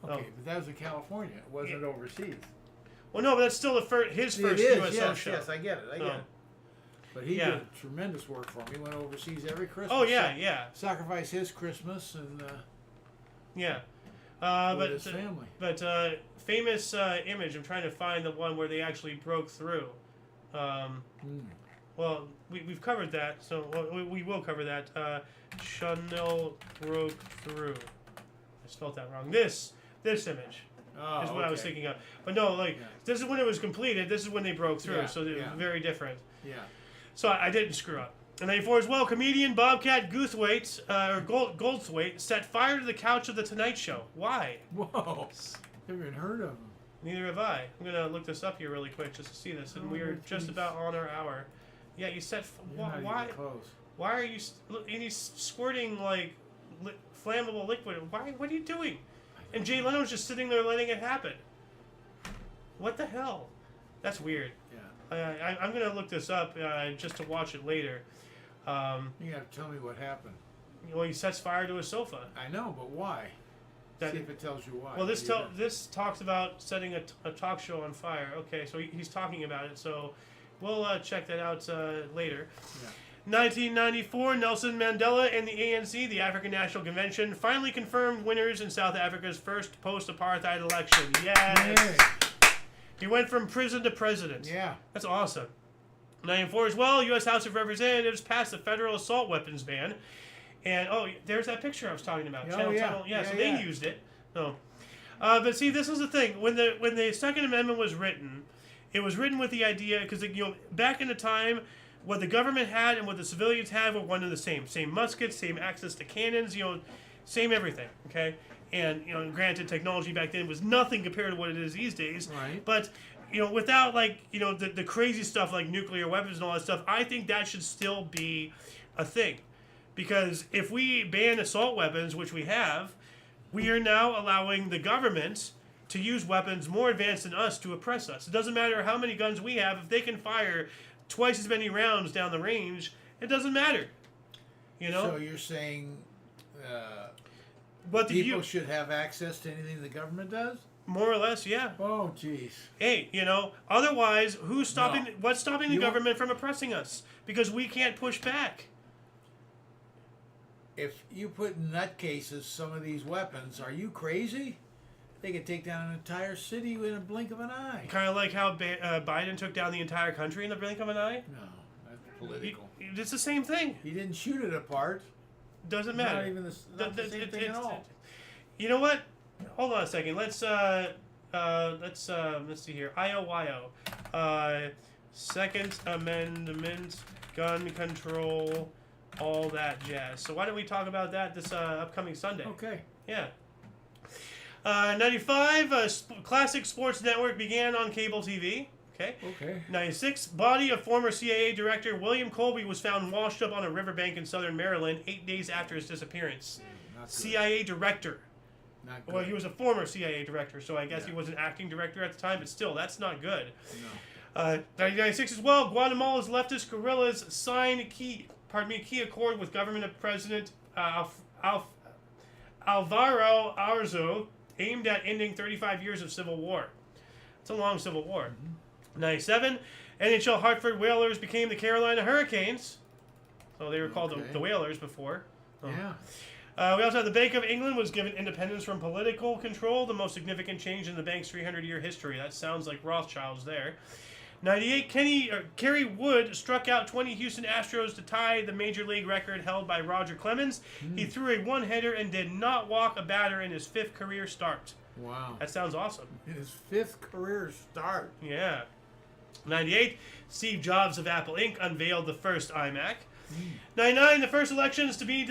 Okay, Oh. but that was in California. It wasn't overseas. Well, no, but that's still his first it is, USO yes, show. yes, I get it. I get Oh. it. But he Yeah. did tremendous work for him. He went overseas every Christmas. Oh, yeah, yeah. Sacrificed his Christmas and Yeah. with But his family. But famous image. I'm trying to find the one where they actually broke through. Well, we've covered that, so we will cover that. Chunnel broke through. I spelled that wrong. This image is what I was thinking of. But no, like this is when it was completed. This is when they broke through. Yeah, So they're yeah. very different. Yeah. So I didn't screw up. And 94 as well, comedian Bobcat Goldthwait set fire to the couch of The Tonight Show. Why? Whoa. Never even heard of him. Neither have I. I'm going to look this up here really quick just to see this. And we are just about on our hour. Yeah, you said... Why? Why are you... And he's squirting, like, flammable liquid. Why? What are you doing? And Jay Leno's just sitting there letting it happen. What the hell? That's weird. Yeah. I'm going to look this up just to watch it later. You have to tell me what happened. Well, he sets fire to his sofa. I know, but why? See if it tells you why. Well, this talks about setting a talk show on fire. Okay, so he's talking about it. So we'll check that out later. Yeah. 1994, Nelson Mandela and the ANC, the African National Convention, finally confirmed winners in South Africa's first post-apartheid election. Yes! Yay. He went from prison to president. Yeah. That's awesome. 94 as well, U.S. House of Representatives passed the federal assault weapons ban. And, there's that picture I was talking about. Oh, Channel yeah. Tunnel. Yeah, So yeah. they used it. No. But see, this is the thing. When the Second Amendment was written, it was written with the idea, because, back in the time, what the government had and what the civilians had were one and the same. Same muskets, same access to cannons, same everything, okay? And, granted, technology back then was nothing compared to what it is these days. Right. But, without, the crazy stuff like nuclear weapons and all that stuff, I think that should still be a thing. Because if we ban assault weapons, which we have, we are now allowing the government to use weapons more advanced than us to oppress us. It doesn't matter how many guns we have. If they can fire twice as many rounds down the range, it doesn't matter. So you're saying but people should have access to anything the government does? More or less, yeah. Oh, jeez. Hey, otherwise, who's stopping? No. What's stopping the government from oppressing us? Because we can't push back. If you put in nutcases some of these weapons, are you crazy? They could take down an entire city in a blink of an eye. Kind of like how Biden took down the entire country in the blink of an eye. No, that's political. It's the same thing. He didn't shoot it apart. Doesn't matter. Not even the same thing at all. You know what? Hold on a second. Let's see here. IOYO. Second Amendment, gun control, all that jazz. So why don't we talk about that this upcoming Sunday? Okay. Yeah. 95, Classic Sports Network began on cable TV. Okay. 96, body of former CIA director William Colby was found washed up on a riverbank in southern Maryland 8 days after his disappearance. Not good. CIA director. Not good. Well, he was a former CIA director, so I guess he was an acting director at the time, but still, that's not good. No. 1996 as well, Guatemala's leftist guerrillas signed a key accord with government of President Alvaro Arzo, aimed at ending 35 years of civil war. It's a long civil war. 97, NHL Hartford Whalers became the Carolina Hurricanes. So they were called the Whalers before. Yeah. We also have the Bank of England was given independence from political control, the most significant change in the bank's 300-year history. That sounds like Rothschilds there. 98, Kerry Wood struck out 20 Houston Astros to tie the major league record held by Roger Clemens. He threw a one-hitter and did not walk a batter in his 5th career start. Wow. That sounds awesome. His 5th career start. Yeah. 98, Steve Jobs of Apple Inc. unveiled the first iMac. 99, the first elections to be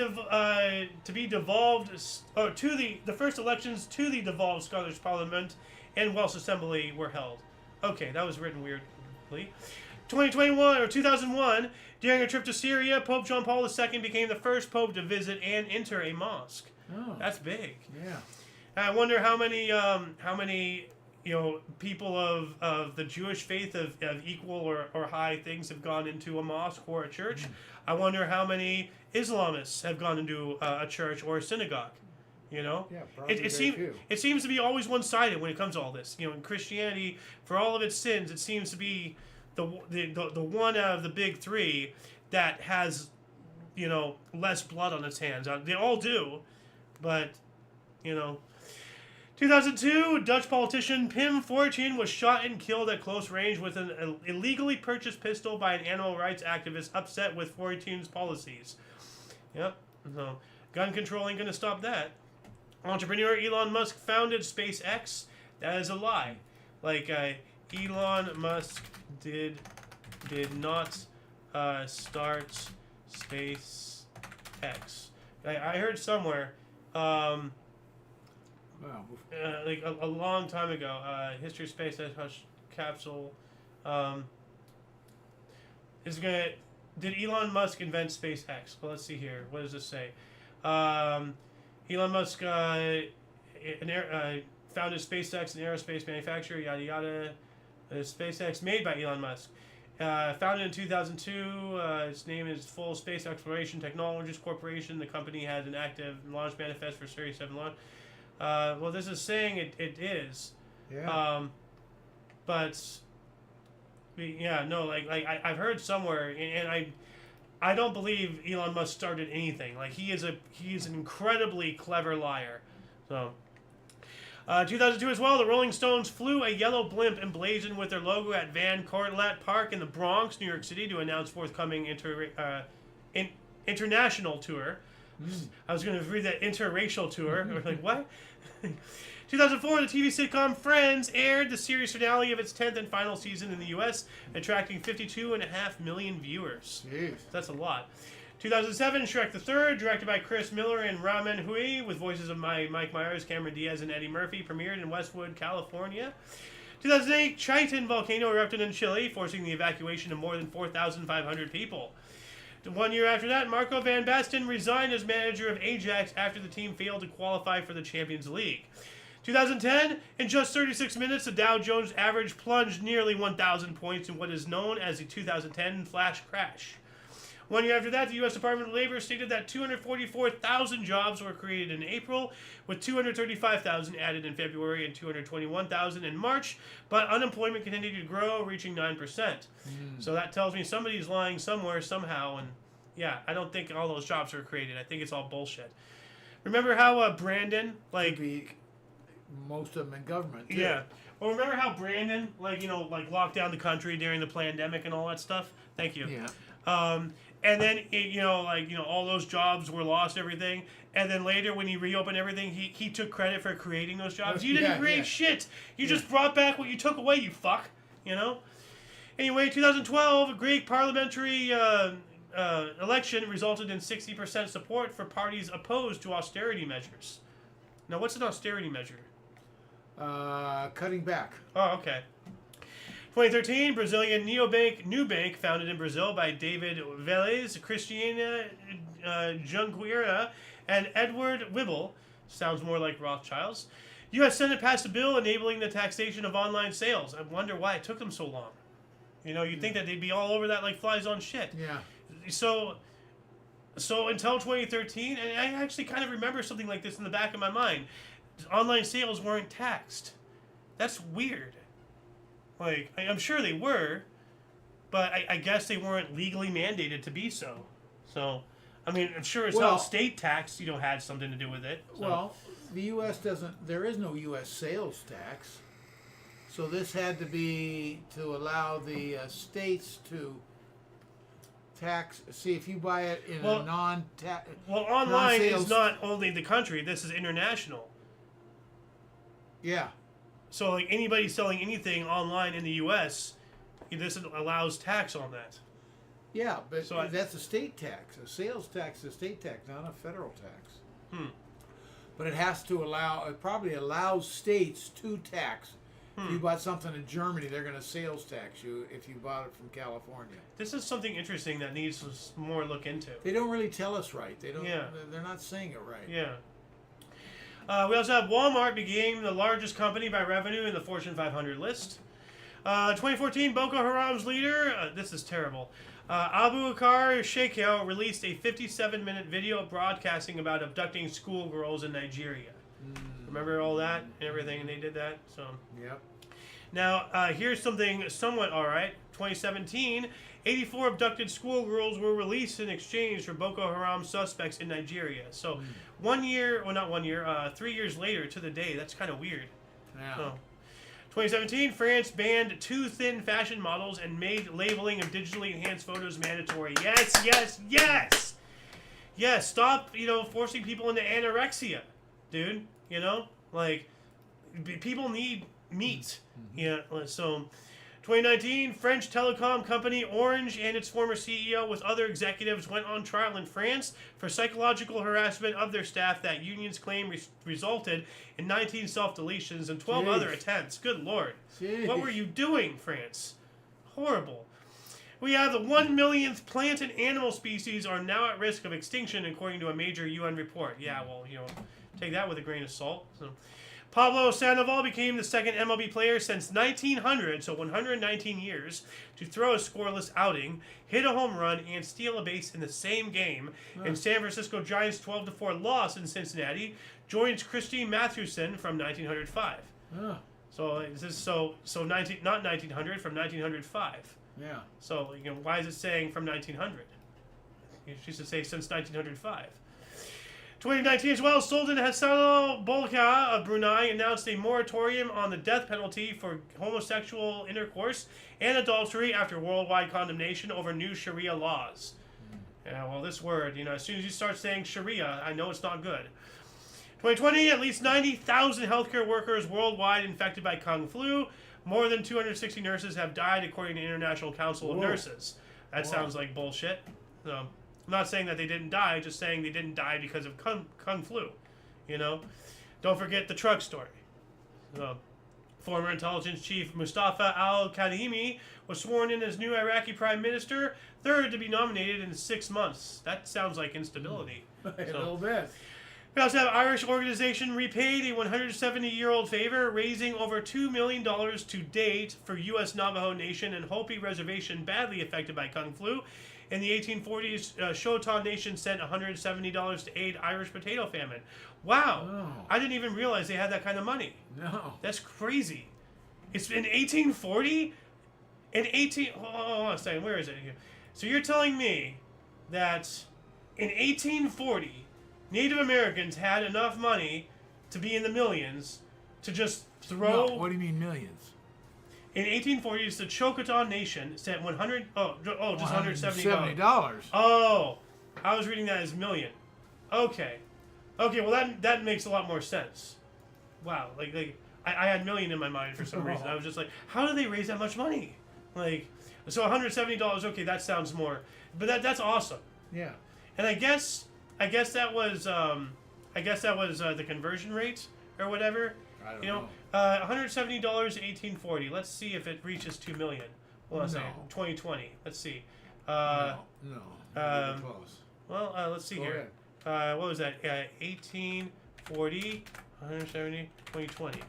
devolved the first elections to the devolved Scottish Parliament and Welsh Assembly were held. Okay, that was written weirdly. 2001, during a trip to Syria, Pope John Paul II became the first pope to visit and enter a mosque. Oh, That's big. yeah. I wonder how many people of the Jewish faith of equal or high things have gone into a mosque or a church. I wonder how many Islamists have gone into a church or a synagogue. Yeah, probably very few. It seems to be always one-sided when it comes to all this. In Christianity, for all of its sins, it seems to be the one out of the big three that has, less blood on its hands. They all do, but, 2002, Dutch politician Pim Fortuyn was shot and killed at close range with an illegally purchased pistol by an animal rights activist upset with Fortuyn's policies. Yep. So, gun control ain't gonna stop that. Entrepreneur Elon Musk founded SpaceX. That is a lie. Elon Musk did not start SpaceX. I heard somewhere. Wow. A long time ago, history of space capsule did Elon Musk invent SpaceX? Well, let's see here. What does this say? Elon Musk founded SpaceX, an aerospace manufacturer, yada yada. SpaceX made by Elon Musk. Founded in 2002, its name is Full Space Exploration Technologies Corporation. The company has an active launch manifest for Series 7 launch. Well, this is saying it is. Yeah. I've heard somewhere, and I don't believe Elon Musk started anything. He is an incredibly clever liar. So, 2002 as well, the Rolling Stones flew a yellow blimp emblazoned with their logo at Van Cortlandt Park in the Bronx, New York City, to announce forthcoming international tour. I was going to read that interracial tour. I was like, what? 2004, the TV sitcom Friends aired the series finale of its 10th and final season in the U.S., attracting 52.5 million viewers. Jeez. That's a lot. 2007, Shrek the Third, directed by Chris Miller and Ramen Hui, with voices of Mike Myers, Cameron Diaz, and Eddie Murphy, premiered in Westwood, California. 2008, Chitin volcano erupted in Chile, forcing the evacuation of more than 4,500 people. 1 year after that, Marco van Basten resigned as manager of Ajax after the team failed to qualify for the Champions League. 2010, in just 36 minutes, the Dow Jones average plunged nearly 1,000 points in what is known as the 2010 flash crash. 1 year after that, the U.S. Department of Labor stated that 244,000 jobs were created in April, with 235,000 added in February and 221,000 in March, but unemployment continued to grow, reaching 9%. So that tells me somebody's lying somewhere, somehow, and yeah, I don't think all those jobs were created. I think it's all bullshit. Remember how Brandon, most of them in government, too. Yeah. Well, remember how Brandon, locked down the country during the pandemic and all that stuff? Thank you. Yeah. And then, all those jobs were lost, everything. And then later, when he reopened everything, he took credit for creating those jobs. You didn't create shit. You just brought back what you took away, you fuck. Anyway, 2012, a Greek parliamentary election resulted in 60% support for parties opposed to austerity measures. Now, what's an austerity measure? Cutting back. Oh, okay. 2013, Brazilian neobank Nubank, founded in Brazil by David Vélez, Cristina Junqueira, and Edward Wibble, sounds more like Rothschilds. U.S. Senate passed a bill enabling the taxation of online sales. I wonder why it took them so long. You'd think that they'd be all over that like flies on shit. Yeah. So until 2013, and I actually kind of remember something like this in the back of my mind, online sales weren't taxed. That's weird. I'm sure they were, but I guess they weren't legally mandated to be so. So, I'm sure it's how state tax, had something to do with it. So. Well, the U.S. there is no U.S. sales tax. So this had to be to allow the states to tax. See, if you buy it in a non-tax. Well, online is not only the country. This is international. Yeah. So, anybody selling anything online in the U.S., this allows tax on that. Yeah, but So that's a state tax. A sales tax is a state tax, not a federal tax. Hmm. But it has to allow. It probably allows states to tax. If you bought something in Germany, they're going to sales tax you if you bought it from California. This is something interesting that needs more look into. They don't really tell us right. They don't. Yeah. They're not saying it right. Yeah. We also have Walmart became the largest company by revenue in the Fortune 500 list. 2014, Boko Haram's leader, this is terrible, Abu Bakr Shekau released a 57-minute video broadcasting about abducting schoolgirls in Nigeria. Remember all that and everything, and they did that? So. Yep. Now, here's something somewhat alright. 2017, 84 abducted schoolgirls were released in exchange for Boko Haram suspects in Nigeria. So, 1 year, well, not 1 year, 3 years later to the day. That's kind of weird. Yeah. So, 2017, France banned too thin fashion models and made labeling of digitally enhanced photos mandatory. Yes, yes, yes! Yes, stop, forcing people into anorexia, dude. Like, people need meat. Yeah, so 2019, French telecom company Orange and its former CEO with other executives went on trial in France for psychological harassment of their staff that unions claim resulted in 19 self-deletions and 12 other attempts. Good Lord. Jeez. What were you doing, France? Horrible. We have the 1 millionth plant and animal species are now at risk of extinction, according to a major UN report. Yeah, well, take that with a grain of salt. So. Pablo Sandoval became the second MLB player since 1900, so 119 years, to throw a scoreless outing, hit a home run, and steal a base in the same game. In San Francisco Giants' 12-4 loss in Cincinnati, joins Christy Mathewson from 1905. So this is not 1900, from 1905. Yeah. So why is it saying from 1900? She should say since 1905. 2019 as well, Sultan Hassanal Bolkiah of Brunei announced a moratorium on the death penalty for homosexual intercourse and adultery after worldwide condemnation over new Sharia laws. Yeah, well, this word, as soon as you start saying Sharia, I know it's not good. 2020, at least 90,000 healthcare workers worldwide infected by Kung flu. More than 260 nurses have died, according to International Council of Nurses. That sounds like bullshit. So. I'm not saying that they didn't die, just saying they didn't die because of Kung flu. Don't forget the truck story. Former intelligence chief Mustafa al-Kadhimi was sworn in as new Iraqi prime minister, third to be nominated in 6 months. That sounds like instability. A little bit. We also have Irish organization repaid a 170-year-old favor, raising over $2 million to date for U.S. Navajo Nation and Hopi Reservation badly affected by Kung flu. In the 1840s, Shotan Nation sent $170 to aid Irish potato famine. Wow. Oh. I didn't even realize they had that kind of money. No. That's crazy. It's in 1840? Hold on a second. Where is it here? So you're telling me that in 1840, Native Americans had enough money to be in the millions to just throw... No, what do you mean millions? In 1840s, the Choctaw Nation sent $170. $170. Oh, I was reading that as million. Okay, well that makes a lot more sense. Wow, like I had million in my mind for some reason. I was just like, how do they raise that much money? So $170. Okay, that sounds more, but that's awesome. Yeah. And I guess that was the conversion rate or whatever. I don't know. $170 in 1840. Let's see if it reaches 2 million. Hold on a second. 2020. Let's see. No. Close. Well, let's see Go here. What was that? 1840, 170, 2020.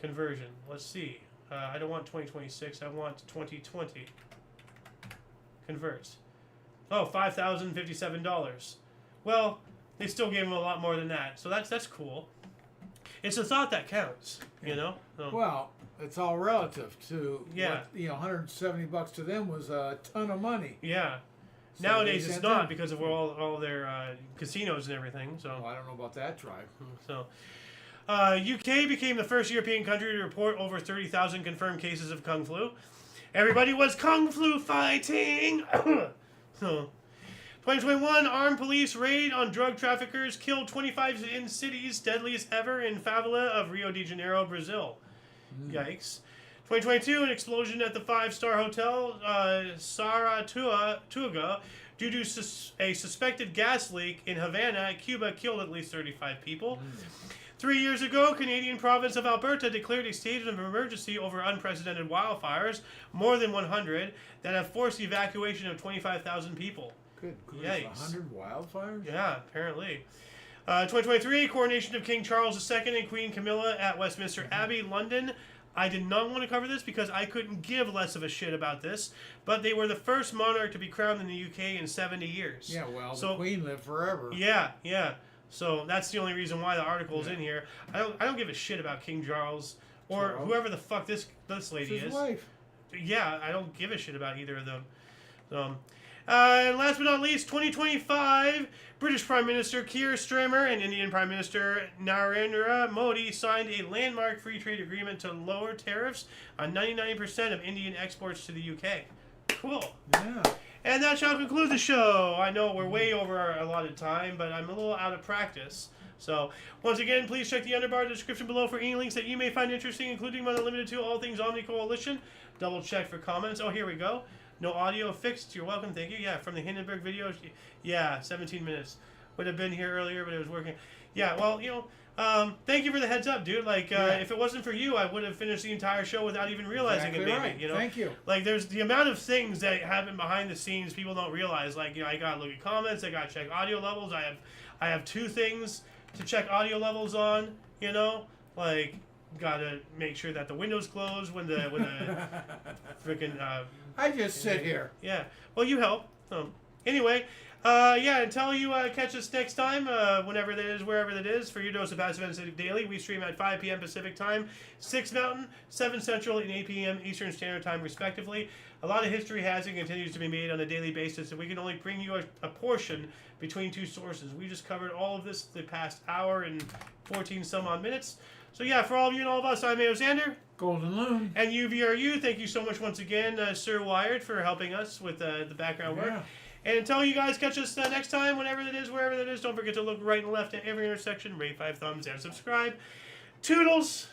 Conversion. Let's see. I don't want 2026. I want 2020. Converts. Oh, $5,057. Well, they still gave him a lot more than that. So that's cool. It's a thought that counts, Well, it's all relative to Yeah. what, $170 to them was a ton of money. Yeah. So Nowadays they it's sent not them. because of all their casinos and everything. So. Well, I don't know about that drive. So, UK became the first European country to report over 30,000 confirmed cases of Kung flu. Everybody was Kung flu fighting. So, 2021 armed police raid on drug traffickers killed 25 in cities, deadliest ever in favela of Rio de Janeiro, Brazil. Yikes. 2022, an explosion at the five-star hotel Saratoga due to a suspected gas leak in Havana, Cuba, killed at least 35 people. 3 years ago, Canadian province of Alberta declared a state of emergency over unprecedented wildfires, more than 100, that have forced the evacuation of 25,000 people. Good grief, Yikes. 100 wildfires? Yeah, apparently. 2023, coronation of King Charles II and Queen Camilla at Westminster Abbey, London. I did not want to cover this because I couldn't give less of a shit about this, but they were the first monarch to be crowned in the UK in 70 years. Yeah, well, So- the Queen lived forever. Yeah, yeah. So that's the only reason why the article's in here. I don't give a shit about King Charles or Charles? whoever the fuck this lady It's his is. wife. Yeah, I don't give a shit about either of them. So, and last but not least, 2025, British Prime Minister Keir Starmer and Indian Prime Minister Narendra Modi signed a landmark free trade agreement to lower tariffs on 99% of Indian exports to the UK. Cool. Yeah. And that shall conclude the show. I know we're way over our allotted time, but I'm a little out of practice. So, once again, please check the underbar description below for any links that you may find interesting, including but not limited to all things Omni Coalition. Double check for comments. Oh, here we go. No audio fixed. You're welcome. Thank you. Yeah, from the Hindenburg videos. Yeah, 17 minutes. Would have been here earlier, but it was working. Yeah, well, thank you for the heads up, dude. Like, if it wasn't for you, I would have finished the entire show without even realizing Exactly it, maybe. right. You know? Thank you. Like, there's the amount of things that happen behind the scenes people don't realize. Like, I gotta look at comments. I gotta check audio levels. I have 2 things to check audio levels on. Like, gotta make sure that the window's closed when the freaking I just sit here. yeah. Well, you help. Anyway, until you catch us next time, whenever that is, wherever that is, for your dose of Passive Insight Daily, we stream at 5 p.m. Pacific Time, 6 Mountain, 7 Central, and 8 p.m. Eastern Standard Time, respectively. A lot of history has and continues to be made on a daily basis, and we can only bring you a portion between 2 sources. We just covered all of this the past hour and 14 some odd minutes. So yeah, for all of you and all of us, I'm Xander. Golden Loon. And UVRU, thank you so much once again, Sir Wired, for helping us with the background work. Yeah. And until you guys catch us next time, whenever that is, wherever that is, don't forget to look right and left at every intersection, rate 5 thumbs, and subscribe. Toodles!